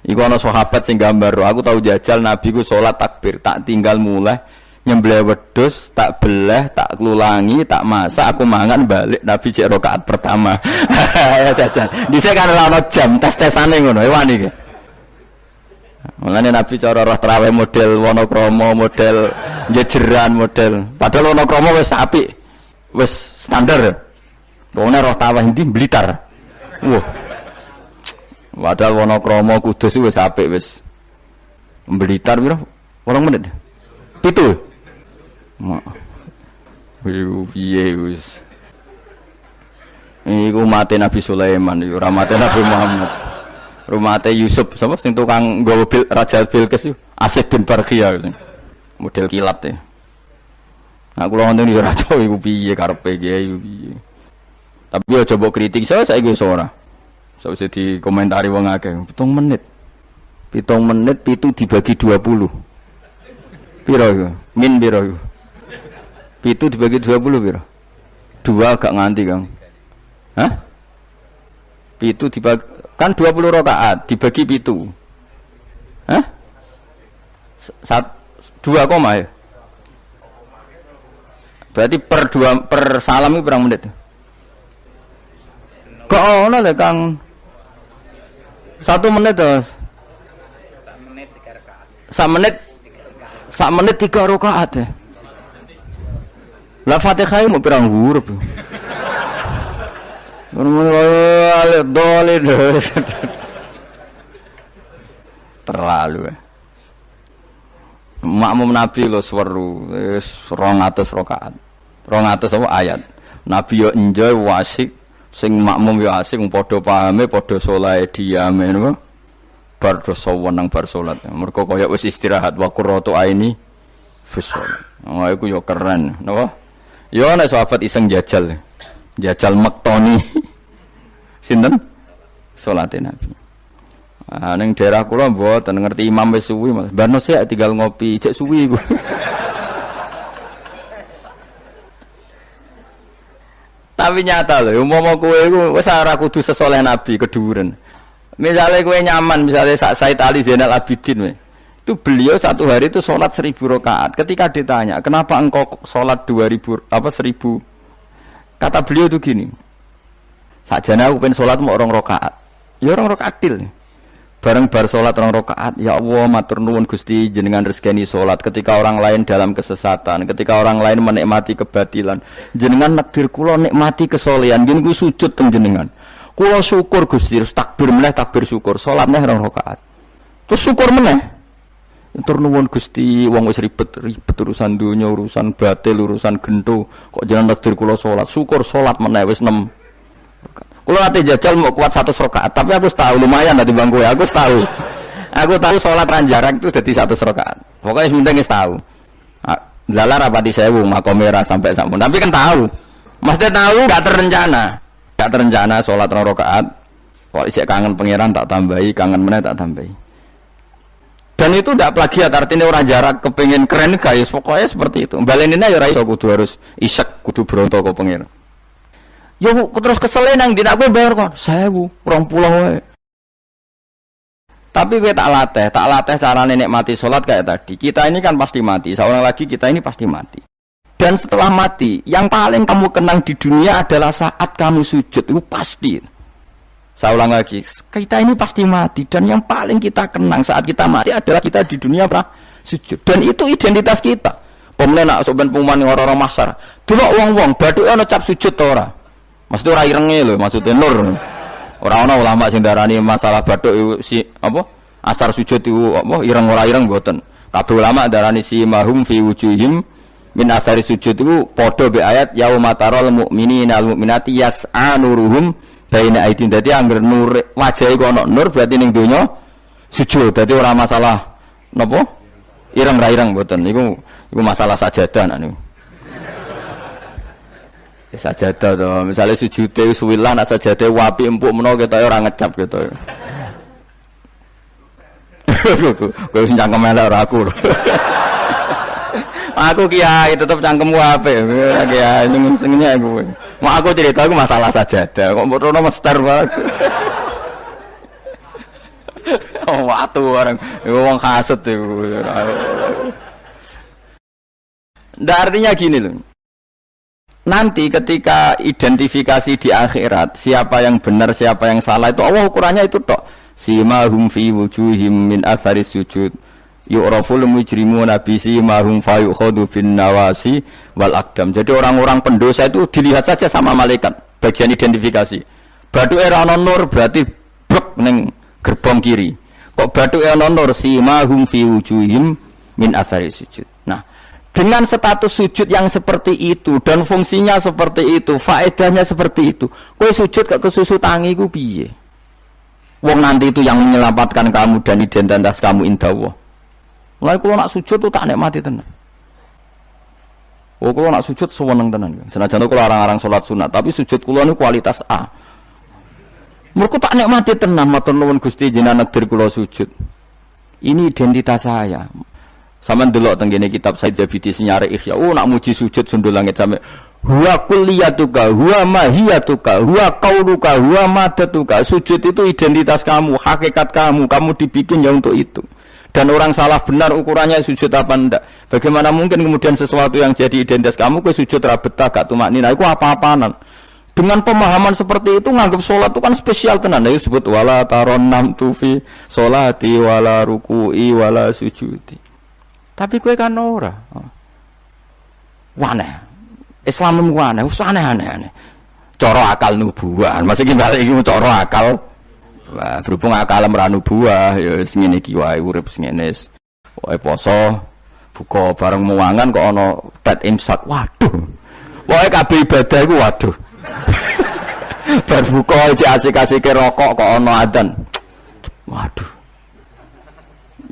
Iku ana sahabat sing gambar, aku tahu jajal Nabi ku salat takbir, tak tinggal mulai nyembelih wedhus, tak belah, tak klulangi, tak masak, aku mangan balik Nabi cek rakaat pertama. Ya jajal. Dhisik kan ora ana jam tes-tesane ngono, wani ge. Mulane Nabi cara roh traweh model Wonokromo, model jejeran, model. Padahal Wonokromo wis apik. Wis standar. Pokoknya roh traweh ndi Blitar. Wah. Padahal Wonokromo Kudus wis apik wis. Blitar piro? 8 menit. 7. Piye wis. Iku mate Nabi Sulaiman, iku ora mate Nabi Muhammad. Rumahnya Yusuf, sama sing tukang gawa Raja Bilqis itu, Asif bin Barqiyah model kilat ya. Nah, kula wonten iki raja iku piye karepe iki piye. Tapi yo coba kritik saya saiki ora. Sawise dikomentari wong akeh, 7 menit. 7 menit itu dibagi 20. Piro iku? Min piro iku? 7 dibagi 20 piro? 2 gak nganti, Kang. Hah? 7 dibagi kan 20 rakaat dibagi 7. Hah? 2 koma ya? Berarti per salam itu berapa menit? Kok ono lho Kang? 1 menit terus. 1 menit 3 rakaat. 1 menit 3 rakaat ya. Lah Fatihah mau pirang huruf. Terlalu ya. Makmum Nabi lo seweru 200 rakaat. 200 apa ayat. Nabi yo enjoy wasik, sing makmum yo asik padha pahame, padha saleh diame niku. Bar dosa wenang bar salat. Mergo kaya wis istirahat wa qurratu aini fi shalat. Oh iku yo keren, napa? Yo nek sahabat iseng jajal. Jajal mektoni sinten salate Nabi. Ah ning daerah kula mboten ngerti imam wis suwi Mas. Banos sik tinggal ngopi, cek suwi iku. Tapi nyata lho, umpama kowe iku wis ora kudu sesoleh Nabi keduren. Misalnya kowe nyaman, misalnya Said Ali Zainal Abidin itu beliau satu hari itu sholat 1000 rakaat. Ketika ditanya, kenapa engkau sholat 1000 kata beliau itu gini, sajane aku pengen sholat mau 2 rakaat. Ya 2 rakaat til. Bareng bar sholat 2 rakaat, ya Allah matur nuwun Gusti jenengan rezekani sholat ketika orang lain dalam kesesatan, ketika orang lain menikmati kebatilan. Jenengan nakdir kula nikmati kesolehan, nggih ku sujud teng jenengan. Kula syukur Gusti, terus takbir meneh takbir syukur, sholat meneh 2 rakaat. Terus syukur meneh. Matur nuwun Gusti, wong wis ribet urusan dunya, urusan batil, urusan gento, kok jenengan takdir kula salat. Syukur salat meneh wis 6. Kula ate jajal mau kuat 100 rakaat, tapi aku tahu lumayan tadi bang kowe, aku tahu. Aku tahu salat ranjarak itu dadi 100 rakaat. Pokoke penting wis tahu. Lala rapati 1000 makome ra sampai sampun. Tapi kan tahu. Maksudnya tahu enggak terencana. Enggak terencana salat 2 rakaat. Kok isih kangen pangeran tak tambahi, kangen meneh tak tambahi. Dan itu tidak plagiat, artinya orang jarak kepengen keren guys, pokoknya seperti itu. Balenina ya iso kudu harus isek, kudu bronto kok pengen. Yo terus kesel nang dina kowe bayar kok 1000, 20 wae. Tapi kowe tak latih carane nikmati salat kayak tadi. Kita ini kan pasti mati, seorang lagi kita ini pasti mati. Dan setelah mati, yang paling kamu kenang di dunia adalah saat kamu sujud, itu pasti. Saya ulang lagi, kita ini pasti mati dan yang paling kita kenang saat kita mati adalah kita di dunia sujud. Dan itu identitas kita. Pemenang soben pengumuman orang-orang masar. Delok wong-wong badhuke ana cap sujud ta ora? Maksudnya ora irenge lho, maksudnya nur. Ora ana ulama sing darani masalah bathuk si apa? Asar sujud itu apa ireng ora ireng mboten. Kabeh ulama darani simahum fi wujuhim min athari sujud itu padha be ayat yauma taral mu'minina al mu'minati yas'a nuruhum baina aidin. Dadi anggere nur wajahe kok ana nur berarti ning donya sujud. Dadi ora masalah napa? Ireng ra ireng mboten. Iku masalah sajadah niku. Sajadah to, misale sujude suwilah nek sajadah wapi empuk menawa ketoke ora ngecap ketoke. Kowe sing cangkem elek ora aku. Aku kiai tetep cangkemmu apik. Kiai sing-singnya aku. Mak aku cerita aku masalah sajadah. Kok mbok rono mester banget. Oh, watu orang wong hasud iku. Ndak artinya gini loh. Nanti ketika identifikasi di akhirat siapa yang benar siapa yang salah itu Allah ukurannya itu tok. Simahum fi wujuhim min athari sujud yu'raful mujrimuna bi simahum fa yukhadu fin nawasi wal aqdam. Jadi orang-orang pendosa itu dilihat saja sama malaikat bagian identifikasi. Batu era nur berarti blek ning gerbong kiri. Kok batu era nur simahum fi wujuhim min athari sujud. Nah, dengan status sujud yang seperti itu dan fungsinya seperti itu, faedahnya seperti itu. Kowe sujud kok kesusu tangi ku piye? Wong nanti itu yang menyelamatkan kamu dan identitas kamu indah Allah. Mulai kalau nak sujud tuh tak nikmati tenan. Oh kalau nak sujud sewenang tenan. Senajan kalau arang-arang sholat sunat, tapi sujud kula ini kualitas A. Mereka tak nikmati tenan. Matur nuwun Gusti jenengan negdir kula sujud. Ini identitas saya. Sama ndelok teng kene kitab Said Zabidi Sinyare Ihya. Oh nak muji sujud sundul langit sampe huwa kulliyatuka, huwa mahiyatuka, huwa qauluka, huwa madatuka. Sujud itu identitas kamu, hakikat kamu dibikin ya untuk itu. Dan orang salah benar ukurannya sujud apa ndak. Bagaimana mungkin kemudian sesuatu yang jadi identitas kamu ke sujud ra betah gak tumaknina iku apa-apaanan. Dengan pemahaman seperti itu nganggap sholat itu kan spesial tenan. Ya disebut wala taronam tufi sholati wala ruku'i wala sujudi. Tapi kowe kan ora. Waneh. Islam ku aneh, aneh-aneh. Cara akal nubuah. Maksudnya iki cara akal. Wah, berhubung akal ora nubuah ya wis ngene iki wae urip ngene. Wae poso, buka bareng muwangan kok ana tet imsak. Waduh. Wae kabeh ibadah iku waduh. Bar buka iki asik-asike rokok kok ana adzan. Waduh.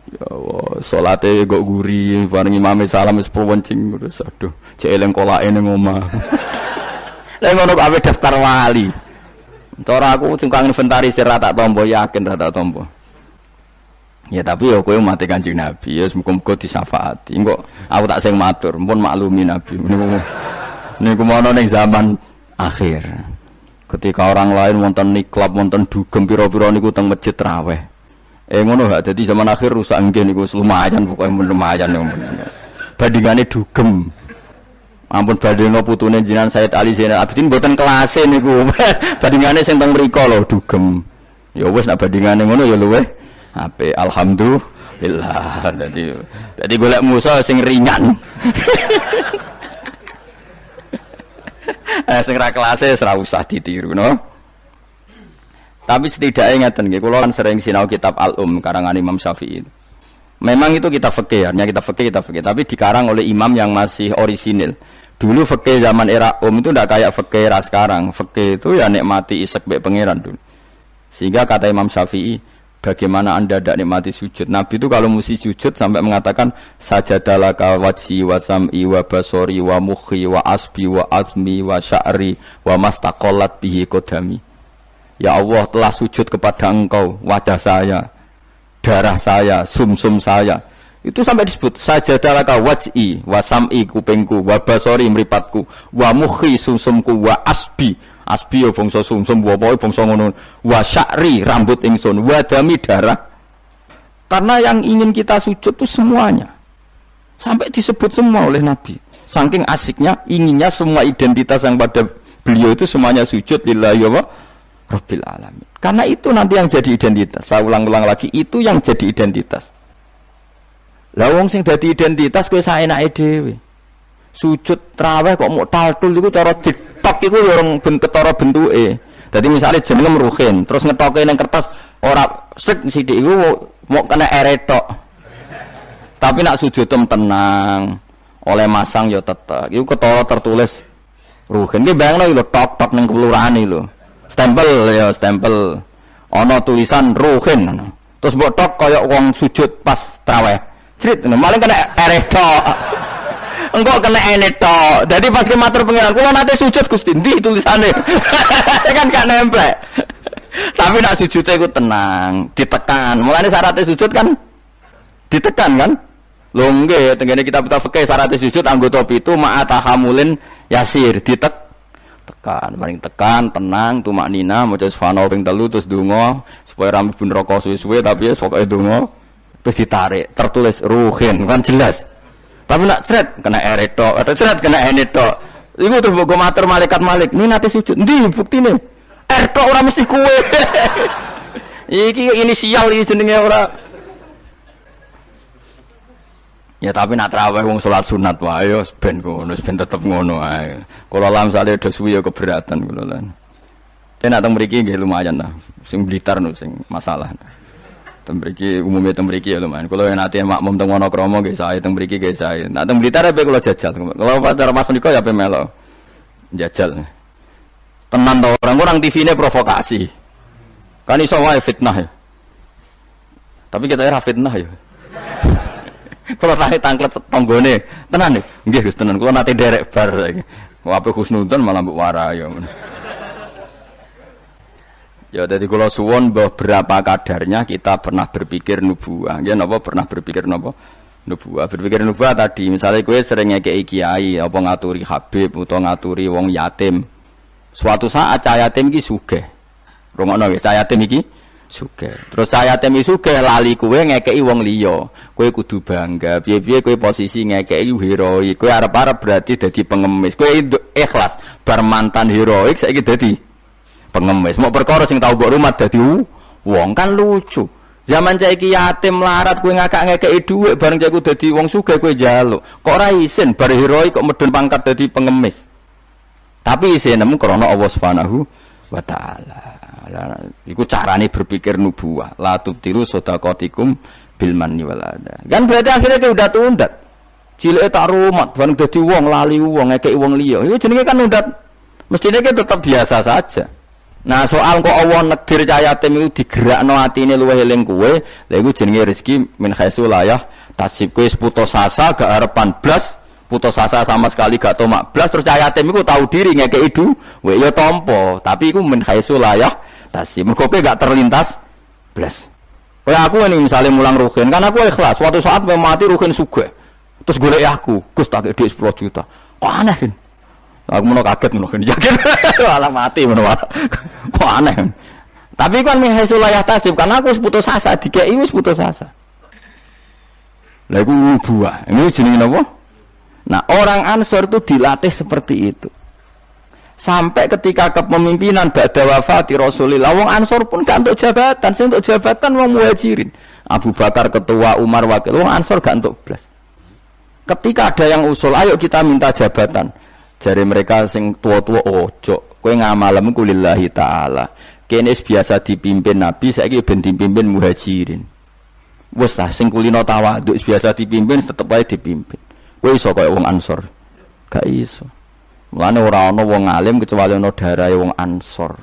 Ya Allah, salate kok guri bareng imame salam wis pewencing terus aduh, cek eling kolake ning omah. Lah ngono kok ape daftar wali. Ora aku sing kangen inventarisir ra tak tampa yakin ra tak tampa. Ya tapi ya kowe mati Kanjeng Nabi ya muga-muga disyafaati. Engko aku tak sing matur, mumpun maklumi Nabi. Niku mono ning zaman akhir. Ketika orang lain wonten niklab, wonten dugem pira-pira niku teng masjid raweh. Ngono gak dadi zaman akhir rusak nggih niku lumayan pokoke lumayan. Bandingane dugem. Ampun badheno putune jenengan Said Ali Zainal Abidin mboten kelase niku. Bandingane sing teng mriku lho dugem. Ya wis nek bandingane ngono ya luweh apik alhamdulillah. Dadi golek musuh sing ringan. Sing ra kelase wis ra usah ditiru no. Tapi setidaknya ngeten nggih, kula kan sering sinau kitab karangan Imam Syafi'i. Memang itu kitab fikih, hanya kitab fikih, tapi dikarang oleh imam yang masih orisinil. Dulu fikih zaman era itu ndak kayak fikih era sekarang. Fikih itu ya nikmati isek mbek pangeran dulu. Sehingga kata Imam Syafi'i, bagaimana Anda ndak nikmati sujud? Nabi itu kalau mesti sujud sampai mengatakan sajadalaka wajhi wa sam'i wa basori wa mukhi wa asbi wa azmi wa sya'ri wa mastaqallat bihi qadami. Ya Allah telah sujud kepada engkau, wajah saya, darah saya, sumsum saya. Itu sampai disebut sajadalaka waj'i wa sam'i kupingku, wa basori mripatku, wa mukhi sumsumku, wa asbi ya bangsa sumsum, wa pokoke bangsa ngono, wa sya'ri rambut ingsun, wa dami darah. Karena yang ingin kita sujud itu semuanya. Sampai disebut semua oleh Nabi. Saking asiknya, inginnya semua identitas yang pada beliau itu semuanya sujud lillahi wa Rabbil alamin. Karena itu nanti yang jadi identitas. Saya ulang-ulang lagi, itu yang jadi identitas. Lah wong sing dadi identitas kowe saenake dhewe. Sujud traweh kok mok taltul iku cara ditok iku ya orang ketara bentuke. Dadi misale jenenge Ruhin, terus ngetoke ning kertas ora sik sithik iku mok kena ere tok. Tapi nak sujud tenang, oleh masang ya tetep. Iku ketara tertulis ruhin. Ki bayangno lho tok-tok ning kelurahan iki lho. Stempel ya stempel. Ana tulisan ruhin. Terus mbok tok kaya wong sujud pas traweh. Crit maling kena ereh tok. Engko kena ene tok. Dadi pas ke matur pengiran, kula nate sujud Gusti, ndi tulisane. Kan gak nempel. Tapi nak sujudnya iku tenang, ditekan. Mulane syaratnya sujud kan ditekan kan? Lho nggih, tengene kitab-kitab fikih syaratnya sujud anggota pitu ma'atahamulin yasir, tekan, paling tekan, tenang, tumaknina, maca subhanallah ping 3 terus donga supaya rambut pun rokok suwe-suwe tapi ya pokoke donga terus ditarik, tertulis ruhin kan jelas. Tapi nak sret kena eretok, atau sret kena enetok. Iku terus mbok matur malaikat Malik, "Ini nate sujud." Ndi buktine? Ertok ora mesti kuwe. Iki inisial iki jenenge ora. Ya tapi nak traweh wong salat sunat wae yo ben ngono, ben tetep ngono ae. Kula lam sale do suwi yo keberatan kula lan. Tenak teng mriki nggih lumayan lah. Sing Blitar no sing masalah. Teng mriki umume teng mriki ya lumayan. Kula yen ate makmum teng Wonokromo nggih sae, teng mriki nggih sae. Nak teng Blitar ape kula jajal. Kula pacar Mas menika ya ape melo. Jajal. Tenan to orang TV-ne provokasi. Kan iso wae fitnah ya. Tapi kita ora fitnah ya. Kalau nate tangklet tanggone, tenan nih, nggih Gus tenan. Kalau nate derek bar saiki. Wape husnudzon malah mbok warai ya. Ya dadi kula suwun beberapa kadarnya kita pernah berpikir nubuwah. Nggih napa pernah berpikir napa? Nubuwah. Berpikir nubuwah tadi, misalnya kowe sering ngekeki kiai apa ngaturi habib utawa ngaturi wong yatim. Suatu saat cah yatim iki sugih. Rungokno nggih, cah yatim iki sugih. Terus cah yatim iki sugih lali kowe ngekeki wong liya. Kowe kudu bangga. Piye-piye kowe posisi ngekeki heroik. Kowe arep-arep berarti dadi pengemis. Kowe ikhlas bar mantan heroik saiki dadi pengemis. Mau perkara sing tau mbok rumat dadi wong kan lucu. Zaman saiki yatim larat kowe ngekeki dhuwit bareng cek dadi wong sugih kowe njaluk. Kok ora isin bar heroik kok medun pangkat dadi pengemis. Tapi isin nemu krana Allah Subhanahu wa taala. Iku carane berpikir nubuwah. La tubtilu shadaqatikum bil manni wal adha. Kan berarti akhirnya dia udah tundat. Cileke tak rumat, bareng dadi wong lali wong ngekeki wong liya. Iku jenenge kan undat. Mestine ki tetep biasa saja. Nah, soal kok Allah negdir cah yatim iku digerakno atine luwih eling kowe, lha iku jenenge rezeki min haitsu layah tasib. Kowe putus asa gak arepan blas, putus asa sama sekali gak tomak blas terus cah yatim iku tahu diri ngekeki duwe ya tampa, tapi iku min haitsu layah tasib. Mergo kowe gak terlintas blas. Kayak aku ini misalnya mulang ruhin, kan aku ikhlas. Suatu saat mau mati ruhin sugih. Terus golek aku, Gus tak dhuwit 10 juta. Kok aneh kan? Aku mau kaget ngono kan. Yakin malah mati ngono. Kok aneh. Tapi kan mihaisul layah tasib karena aku wis putus asa, dikeki wis putus asa. Lah iku nubuwah. Ini jenenge napa? Nah, orang Ansor itu dilatih seperti itu. Sampai ketika kepemimpinan ba'da wafati Rasulillah, wong Ansor pun gak untuk jabatan, sing untuk jabatan wong Muhajirin. Abu Bakar ketua, Umar wakil, wong Ansor gak untuk blas. Ketika ada yang usul, ayo kita minta jabatan. Jari mereka sing tua-tua ojo, kowe ngamalem kulillahi taala. Kene biasa dipimpin Nabi, saiki ben dipimpin Muhajirin. Wes lah sing kulino tawaduk biasa dipimpin tetep ae dipimpin. Kowe iso kaya wong Ansor. Gak iso. Mulane ora ana wong alim kecuali ana darahe wong Ansor.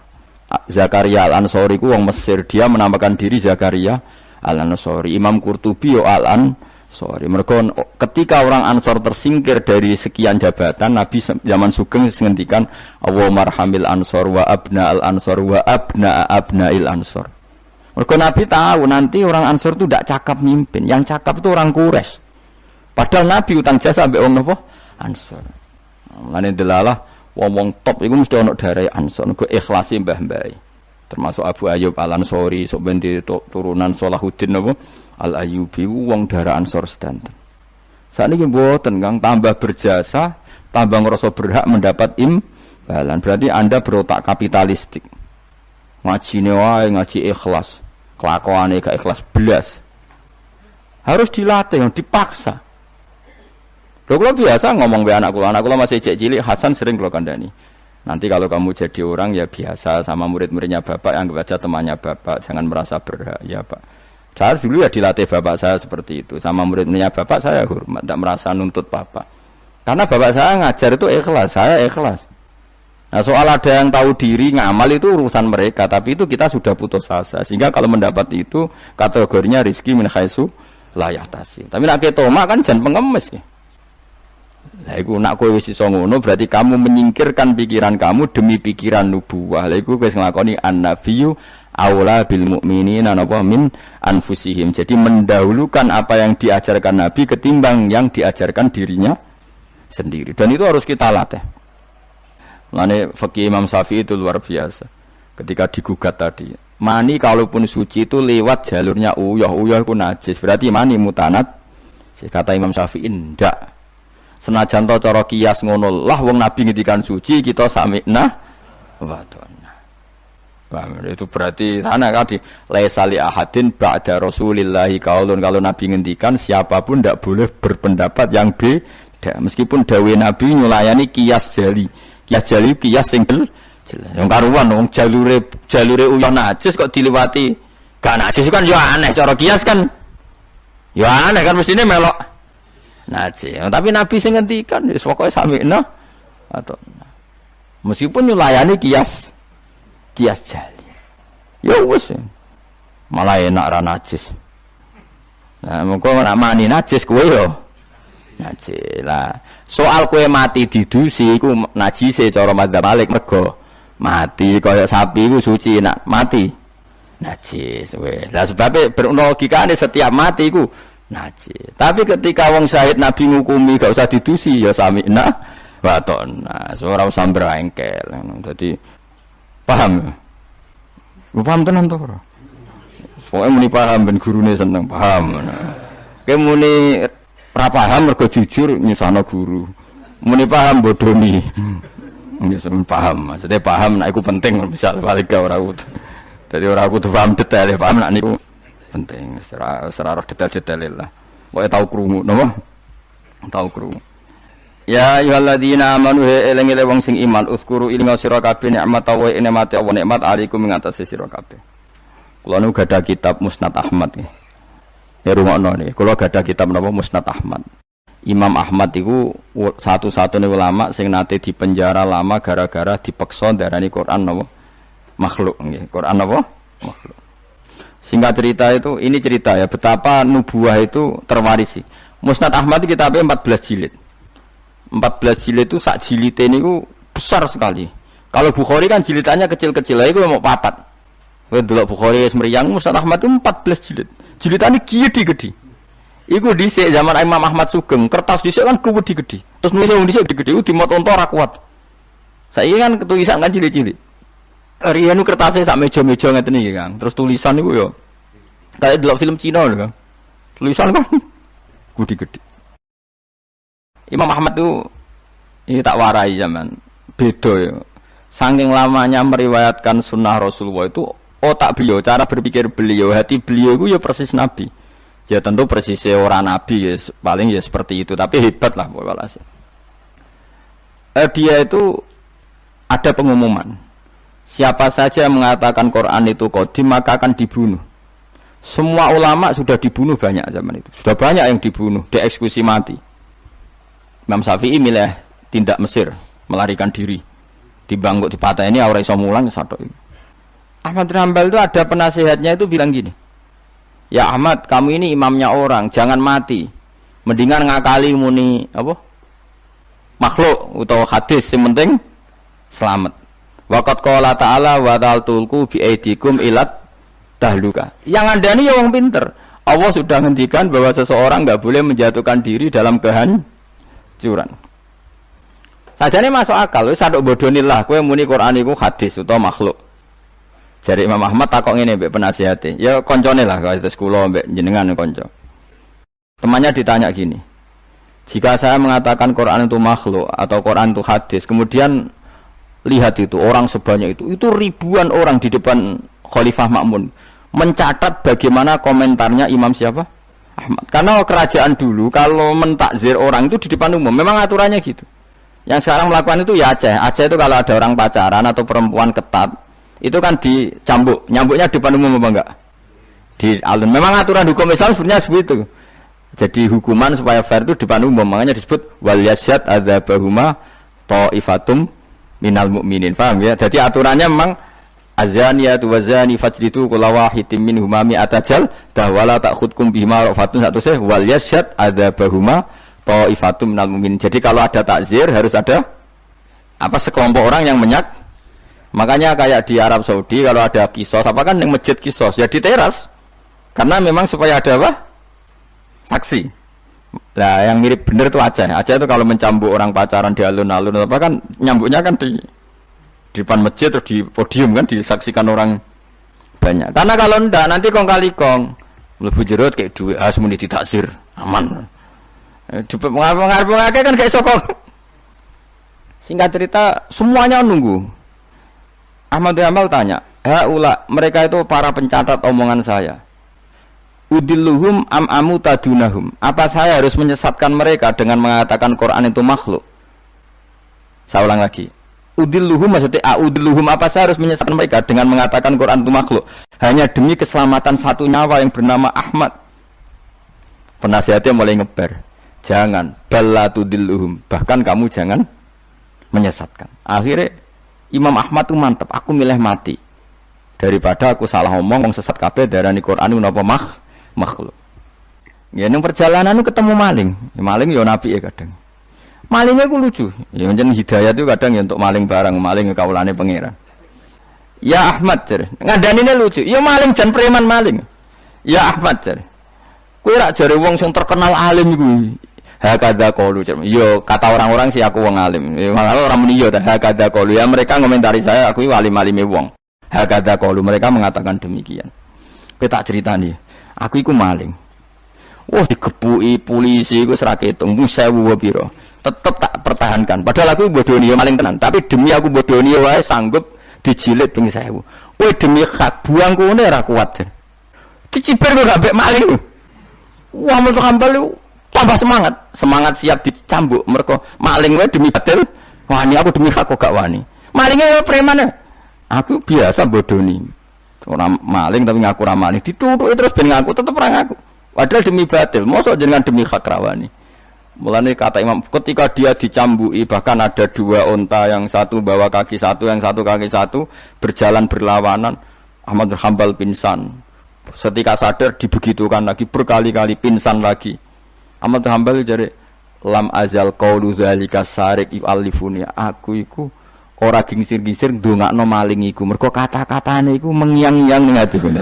Zakaria Al-Ansori ku wong Mesir, dia menamakan diri Zakaria Al-Ansori. Imam Qurtubi yo Al-Ansori. Mergo ketika orang Ansor tersingkir dari sekian jabatan, Nabi zaman Sugeng ngendikan Allahumma arhamil Ansor wa abna al-Ansor wa abna abnail Ansor. Mergo Nabi tahu nanti orang Ansor itu tidak cakap mimpin, yang cakap itu orang Quraisy. Padahal Nabi utang jasa ambek wong napa? Ansor. Mulane delalah wong-wong top iku mesti ana darai Ansor, go ikhlasi mbah-mbah. Termasuk Abu Ayyub Al-Ansori, sok ben turunan Salahuddin napa? Al-Ayyubi wong darah Ansor sedanten. Sakniki mboten Kang, tambah berjasa, tambah ngrasa berhak mendapat imbalan. Berarti Anda berotak kapitalistik. Ngajine wae ngaji ikhlas, kelakuane gak ikhlas blas. Harus dilatih, dipaksa. Lho kula biasa ngomong be anak kula masih cilik Hasan sering kula kandhani. Nanti kalau kamu jadi orang ya biasa sama murid-muridnya Bapak, anggap aja temannya Bapak, jangan merasa berhak ya Pak. Saya dulu ya dilatih bapak saya seperti itu. Sama murid-muridnya bapak saya hormat, tidak merasa nuntut bapak. Karena bapak saya ngajar itu ikhlas, saya ikhlas. Nah soal ada yang tahu diri, ngamal itu urusan mereka. Tapi itu kita sudah putus asa. Sehingga kalau mendapat itu, kategorinya rizki min khaisu la yahtasi. Tapi nak ketoma kan jangan pengemis ya. Lah iku nak kowe wis iso ngono berarti kamu menyingkirkan pikiran kamu demi pikiran nubuwah. Lah iku wis nglakoni an-nabiyyu aula bil mukminina napa min anfusihim. Jadi mendahulukan apa yang diajarkan Nabi ketimbang yang diajarkan dirinya sendiri. Dan itu harus kita latih. Lane fikih Imam Syafi'i itu luar biasa. Ketika digugat tadi, mani kalaupun suci itu lewat jalurnya uyah itu najis. Berarti mani mutanat. Kata Imam Syafi'i ndak. Senajan to cara kias ngono lah wong Nabi ngendikan suci kita sami'na wa ta'na. Itu berarti sana tadi laisa li ahadin ba'da Rasulillahi qaulun, kalau Nabi ngendikan siapapun tidak boleh berpendapat yang beda meskipun dawuh Nabi nyulayani kias jali. Kias jali kias sing jelas. Yang karuan wong jalure uyah najis kok diliwati gak najis kan ya aneh cara kias kan. Ya aneh kan mestine melok najis. Tapi Nabi sing ngendikan wis pokoke sami'na atau meskipun nyulayani kias jali. Ya wis. Malah enak ra najis. Nah, mengko nek mani najis kowe yo najis. Lah, soal kowe mati didusi iku najise cara madzhab Malik mergo mati kaya sapi iku suci nak mati najis weh. Lah sebab berlogikane setiap mati iku najis. Tapi ketika wong syahid Nabi ngukumi gak usah didusi ya sami'na wa ta'na. Ora usah brengkel. Dadi paham? Paham tenan to ora? Pokoke muni paham ben gurune seneng paham. Kowe muni ora paham mergo jujur nyusahno guru. Muni paham bodoni. Wis paham, maksudnya paham nek iku penting misal balik ke ora kudu. Dadi ora kudu paham detail, paham nek niku penting. Serah detail-detail lah. Pokoke tau krungu napa? Tau krungu. Ya ayyuhalladzina amanu eling-eling wong sing iman uskuru ilinga sira kabeh nikmat wa nikmate Allah nikmat alaikum ing atase sira kabeh. Kula nu gadah kitab Musnad Ahmad nggih. Ya rungokno niki, kula gadah kitab napa Musnad Ahmad. Imam Ahmad iku satu-satunya ulama sing nate dipenjara lama gara-gara dipeksa darani Quran napa makhluk nggih. Quran napa makhluk. Singkat cerita itu, ini cerita ya betapa nubuah itu terwarisi. Musnad Ahmad kitabnya 14 jilid. 14 jilid itu sak jilite niku besar sekali. Kalau Bukhari kan jilidannya kecil-kecil, lah iku mau papat. Kowe delok Bukhari wis mriyang, Musnad Ahmad itu 14 jilid. Jilidane gede-gede. Iku dhisik zaman Imam Ahmad Sugeng, kertas dhisik kan gede-gede. Terus nulis wong dhisik gede-gede dimot onto ora kuat. Saiki kan ketulisan kan cilik-cilik. Riyen kertasnya sak meja-meja ngeten iki, Kang. Terus tulisan niku yo kayak delok film Cina lho, Kang. Tulisan kan gede-gede. Imam Ahmad itu ini tak warai zaman beda ya. Saking lamanya meriwayatkan sunnah Rasulullah itu otak beliau, cara berpikir beliau, hati beliau itu ya persis Nabi. Ya tentu persisnya orang Nabi ya, paling ya seperti itu. Tapi hebat lah walhasil. Dia itu ada pengumuman. Siapa saja yang mengatakan Quran itu qadim maka akan dibunuh. Semua ulama sudah dibunuh banyak zaman itu. Sudah banyak yang dibunuh, dieksekusi mati. Imam Syafi'i milih tindak Mesir, melarikan diri. Dibangkut dipatah ini ora iso mulang satu. Ahmad bin Hanbal itu ada penasihatnya itu bilang gini. Ya Ahmad, kamu ini imamnya orang, jangan mati. Mendingan ngakali muni apa? Makhluk atau hadis, yang penting selamat. Waqat qala ta'ala wa ta'altulku bi aidikum ilat tahluka. Yang Anda ini ya wong pinter. Allah sudah ngendikan bahwa seseorang enggak boleh menjatuhkan diri dalam kehancuran. Sajane masuk akal, wis sadok bodonilah kowe muni Quran iku hadis utawa makhluk. Jare Imam Ahmad takok ngene mbek penasihate. Ya koncone lah kados kula mbek jenengan kanca. Temannya ditanya gini. Jika saya mengatakan Quran itu makhluk atau Quran itu hadis, kemudian lihat itu orang sebanyak itu ribuan orang di depan Khalifah Ma'mun mencatat bagaimana komentarnya Imam siapa? Ahmad. Karena kerajaan dulu kalau mentakzir orang itu di depan umum, memang aturannya gitu. Yang sekarang melakukan itu ya Aceh. Aceh itu kalau ada orang pacaran atau perempuan ketat, itu kan dicambuk. Nyambuknya di depan umum apa enggak? Di alun. Memang aturan hukum Islam sebenarnya seperti itu. Jadi hukuman supaya fair itu depan umum, makanya disebut wal yasyad adzabahuma ta'ifatum minal mu'minin. Paham ya? Jadi aturannya memang azaniyatu wazani fajlidu kulla wahidin minhuma mi'ata jaldah wala ta'khudkum bihima rafatun satu seh wal yasyad adzabahuma ta'ifatum minal mu'minin. Jadi kalau ada takzir harus ada apa sekelompok orang yang menyak. Makanya kayak di Arab Saudi kalau ada kisos, apa kan yang masjid kisos ya di teras. Karena memang supaya ada apa? Saksi. Nah, yang mirip bener itu Aceh. Aceh itu kalau mencambuk orang pacaran di alun-alun apa kan nyambuknya kan di depan masjid terus di podium kan disaksikan orang banyak. Karena kalau ndak nanti kong kali kong mlebu jero kayak duit muni ditaksir aman. Coba pengarep-pengarep kan kayak sokong. Singkat cerita semuanya nunggu. Ahmad Yamal tanya, haula mereka itu para pencatat omongan saya. Udilluhum am amu tadunahum. Apa saya harus menyesatkan mereka dengan mengatakan Quran itu makhluk? Saya ulang lagi. Udilluhum maksudnya udilluhum apa saya harus menyesatkan mereka dengan mengatakan Quran itu makhluk? Hanya demi keselamatan satu nyawa yang bernama Ahmad. Penasihatnya mulai ngebar. Jangan balla tudilluhum. Bahkan kamu jangan menyesatkan. Akhirnya Imam Ahmad itu mantap. Aku milih mati daripada aku salah ngomong sesat kabeh darani Quran itu napa makhluk. Ya ning perjalanan ketemu maling. Ya, maling ya nabi ya kadang. Malingnya ku lucu. Ya njen hidayah itu kadang ya untuk maling barang, maling kaulane pangeran. Ya Ahmad jar. Ngadanine lucu. Ya maling jan preman maling. Ya Ahmad jar. Kowe rak jare wong sing terkenal alim iku. Hakadha qaulu. Yo kata orang-orang sih aku wong alim. Ya malah orang muni yo hakadha qaulu. Ya mereka ngomentari saya aku alim-alime wong. Hakadha qaulu mereka mengatakan demikian. Kowe tak critani. Aku iku maling. Wah digepuki polisi iku ora ketung 1000 pira. Tetep tak pertahankan. Padahal aku bodoni ya maling tenan, tapi demi aku bodoni wae sanggup dijilid ping 1000. Kowe demi hak buang kene ora kuat. Diciper kok gak maling. Wah mentok hambal tambah semangat siap dicambuk mergo maling wae demi batil. Wani aku demi hak kok gak wani. Malingnya preman. Aku biasa bodoni. Orang maling tapi ngaku ramani dituduh terus ben ngaku tetep ora ngaku. Padahal demi batil, mosok jenengan demi hak rawani. Mulane kata Imam ketika dia dicambuki bahkan ada 2 unta yang satu bawa kaki satu yang satu kaki satu berjalan berlawanan Ahmad bin Hanbal pingsan. Setika sadar dibegitukan lagi berkali-kali pingsan lagi. Ahmad bin Hanbal jare lam azal qaulu zalika sarik yu'allifuni aku iku ora gingsir-gingsir ndongakno maling iku mergo kata-katane iku mengiang-iang ning atiku.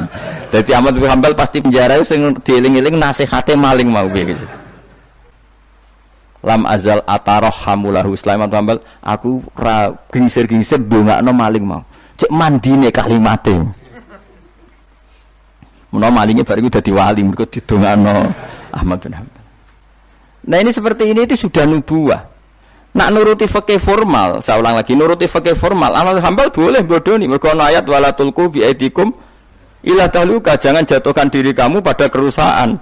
Dadi Ahmad bin Hanbal pasti penjara sing dieling-eling nasihate maling mau piye gitu. Lam azal atarhamulahu Sulaiman bin Hanbal aku ora gingsir-gingsir ndongakno maling mau. Cek mandine kalimate. Menawa malinge bariku dadi wali mergo didongakno Ahmad bin Hanbal. Nah ini seperti ini itu sudah nubuwah. Nak nuruti fikih formal, saya ulang lagi nuruti fikih formal. Ahmad Hanbal boleh bodoni mergo ana ayat wala tulqu bi aidikum ila tahluka, jangan jatuhkan diri kamu pada kerusakan.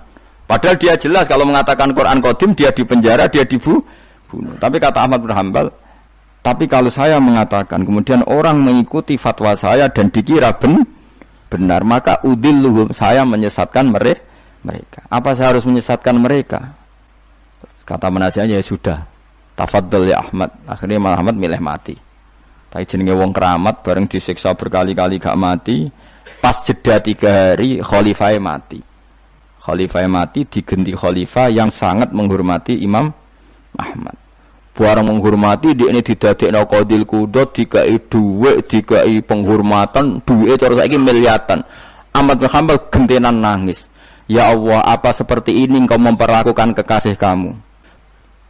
Padahal dia jelas kalau mengatakan Quran qadim dia dipenjara, dia dibunuh. Tapi kata Ahmad bin Hanbal, tapi kalau saya mengatakan kemudian orang mengikuti fatwa saya dan dikira benar, maka udilluhum saya menyesatkan mereka. Apa saya harus menyesatkan mereka? Kata penasihatnya ya sudah. Tafadhol ya Ahmad. Akhirnya malah Ahmad milih mati. Tapi jenenge wong keramat bareng disiksa berkali-kali gak mati. Pas jeda 3 hari khalifah mati. Khalifah mati digenti khalifah yang sangat menghormati Imam Ahmad. Barang menghormati dia ini didadekno qadil qudot, dikai dhuwit, dikai penghormatan, dhuwit cara saiki miliatan. Ahmad bin Hanbal gentenan nangis. Ya Allah, apa seperti ini engkau memperlakukan kekasih kamu?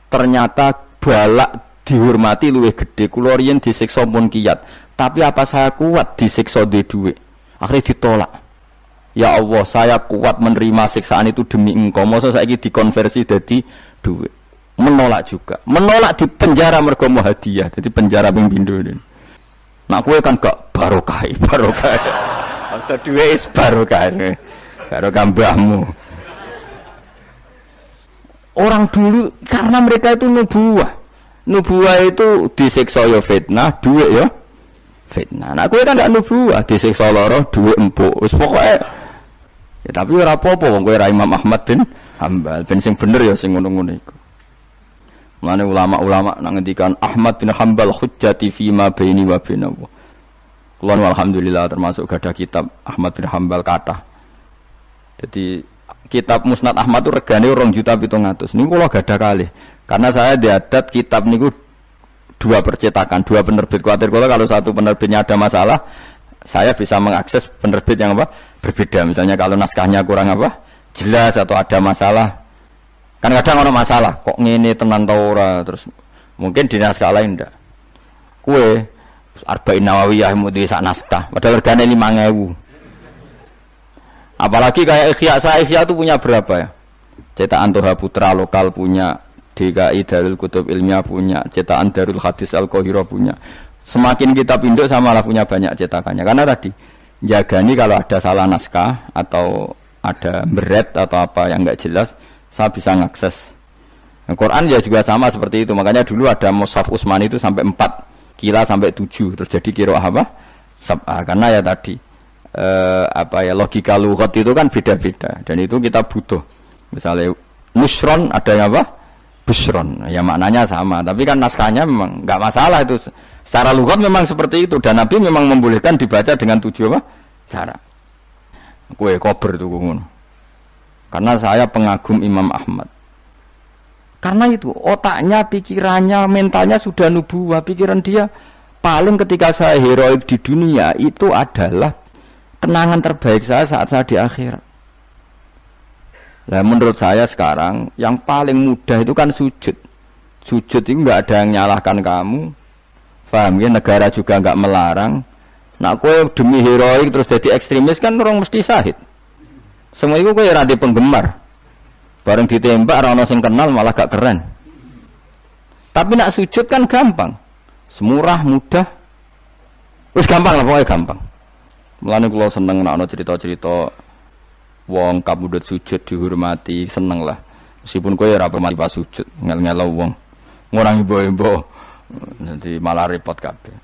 Ternyata balak dihormati luwih gede. Kula riyen disiksa pun kiyat, tapi apa saya kuat disiksa di dhuwit? Akhirnya ditolak. Ya Allah, saya kuat menerima siksaan itu demi engkau. Masa saiki dikonversi jadi dhuwit. Menolak juga. Menolak di penjara mergo mau hadiah. Jadi penjara ping pindho. Nak kowe kan gak barokah. Maksud dhuwit is barokah. Barokah mbahmu. Orang dulu karena mereka itu nubuwah. Nubuwah itu disiksa ya fitnah, dhuwit ya fitnah. Nah kowe kan ndak nubuwah, disiksa lara, dhuwit empuk. Wis pokoke Ya tapi ora apa-apa wong kowe ra Imam Ahmad bin Hambal, ben sing bener ya sing ngono-ngono iku. Mane ulama-ulama nang ngendikan Ahmad bin Hambal hujjati fi ma baini wa bainahu. Kula alhamdulillah termasuk gadah kitab Ahmad bin Hambal kathah. Jadi kitab Musnad Ahmad itu regane 2.700.000. Niku kula gadah kalih. Karena saya diadat kitab niku dua percetakan, dua penerbit. Kuatir kula kalau satu penerbitnya ada masalah, saya bisa mengakses penerbit yang apa? Berbeda. Misalnya kalau naskahnya kurang apa? Jelas atau ada masalah. Kan kadang ada masalah, kok ngene tenan ta ora, terus mungkin di naskah lain ndak. Kue Arba'in Nawawiyah mudi sak naskah, padahal regane 5.000. Apalagi kayak Ihya itu punya berapa ya? Cetakan Toha Putra lokal punya, DKI Darul Kutub Ilmiah punya, cetakan Darul Hadis Al-Qahirah punya. Semakin kita pinduk samalah punya banyak cetakannya. Karena tadi jagani kalau ada salah naskah atau ada beret atau apa yang enggak jelas, saya bisa mengakses. Nah, Quran ya juga sama seperti itu. Makanya dulu ada Mushaf Utsmani itu sampai 4, Kila sampai 7, terus jadi qiraah apa? Sab'ah. Karena ya tadi logika lughat itu kan beda-beda dan itu kita butuh. Misalnya nusron ada yang apa? Busron. Ya maknanya sama, tapi kan naskahnya memang enggak masalah itu. Secara lughat memang seperti itu dan Nabi memang membolehkan dibaca dengan 7 apa? Cara. Kue kober itu ngono. Karena saya pengagum Imam Ahmad. Karena itu otaknya, pikirannya, mentalnya sudah nubuwah. Pikiran dia paling ketika saya heroik di dunia itu adalah kenangan terbaik saya saat saya di akhirat. Nah menurut saya sekarang yang paling mudah itu kan sujud. Sujud itu nggak ada yang nyalahkan kamu. Paham ya? Negara juga nggak melarang. Nah kue demi heroik terus jadi ekstremis kan orang mesti syahid. Semua itu kayak radio penggemar, bareng ditembak orang sing kenal malah gak keren. Tapi nak sujud kan gampang, semurah mudah, wis gampang lah pokoknya gampang. Mulane kula seneng nak ana cerita-cerita wong kabudut sujud dihormati, seneng lah. Meskipun kowe ora pamati pas sujud, ngel-ngelo wong, ngurang ibo-ibo, nanti malah repot kabeh.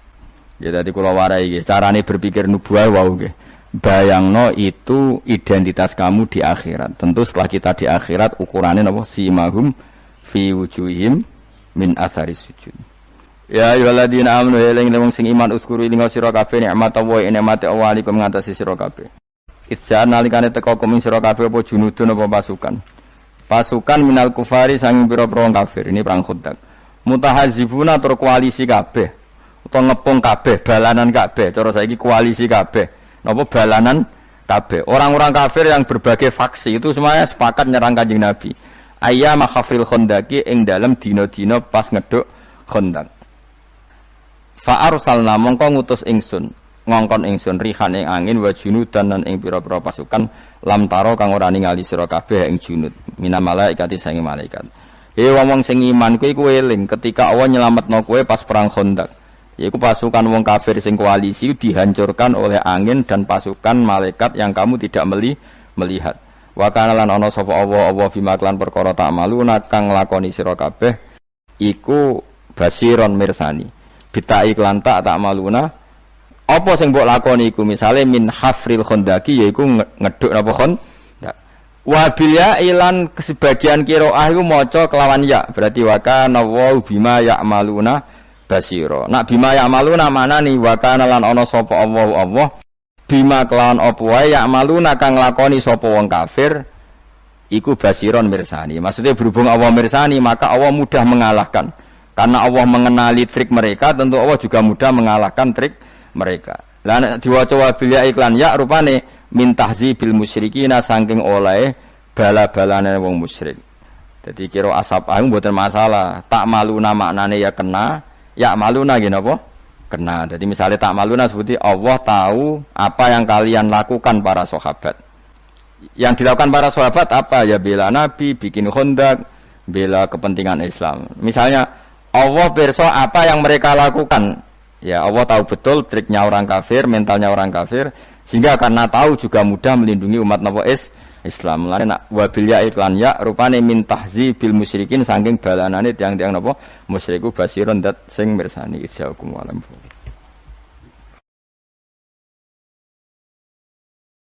Ya tadi kula warai nggih, carane berpikir nubuwah wau nggih. Bayangno itu identitas kamu di akhirat. Tentu setelah kita di akhirat ukurannya apa? Simahum fi wujuhim min atharis sujud. Ya ayyuhalladzina amanu eling wong sing iman uskuru ing sira kabeh nikmat Allah nikmate Allah alaikum ngatasi sira kabeh. Itsa nalikane teka kum sira kabeh apa junudun apa pasukan. Pasukan minal kufari sanging pira-pira kafir. Ini perang Khandaq. Mutahazibuna tur koalisi kabeh. Utawa ngepung kabeh, balanan kabeh. Cara saiki koalisi kabeh. Napa balanan kabeh. Orang-orang kafir yang berbagai faksi itu semuanya sepakat nyerang Kanjeng Nabi. Ayyam khafril khandaqi ing dalem dina-dina pas ngeduk Khandaq. Fa arsalna mongko ngutus ingsun, ngongkon ingsun rihan ing angin wa junudan lan ing pira-pira pasukan lam taro kang ora ningali sira kabeh ing junud. Mina malaikati sange malaikat. Wong sing iman kuwi eling ketika Allah nyelametno kowe pas perang Khandaq. Yaitu pasukan wong kafir sing koalisi dihancurkan oleh angin dan pasukan malaikat yang kamu tidak melihat. Wa kana lan ana sapa Allah bima klan perkara tak maluna kang nglakoni sira kabeh iku basiron mirsani. Bita iklan tak maluna apa sing mbok lakoni iku misale min hafril khandaqi yaiku ngeduk napa khandaq. Wa bil ya ilan sebagian qiraah iku maca kelawan ya berarti wa kana wa bima ya'maluna basiro. Nak bima ya'maluna manani wa kana lan ana sapa Allah bima kelawan apa wae ya'maluna kang nglakoni sapa wong kafir iku basiron mirsani. Maksudnya berhubung Allah mirsani maka Allah mudah mengalahkan. Karena Allah mengenali trik mereka, tentu Allah juga mudah mengalahkan trik mereka. Lah diwaca wa bil ya iklan ya rupane min tahzibil musyrikina saking oleh bala-balane wong musyrik. Jadi kira asap ae mboten masalah. Tak maluna maknane ya kena ya maluna gini apa? Kena. Jadi misalnya tak maluna seperti Allah tahu apa yang kalian lakukan para sahabat. Yang dilakukan para sahabat apa? Ya bela Nabi, bikin Khandaq, bela kepentingan Islam. Misalnya Allah pirsa apa yang mereka lakukan. Ya Allah tahu betul triknya orang kafir, mentalnya orang kafir, sehingga karena tahu juga mudah melindungi umat Islam. Lan nak wabil ya iklan ya rupane min tahzibil musyrikin saking balanane tiang-tiang napa musyriku basirun dat sing mirsani ijaukum walam.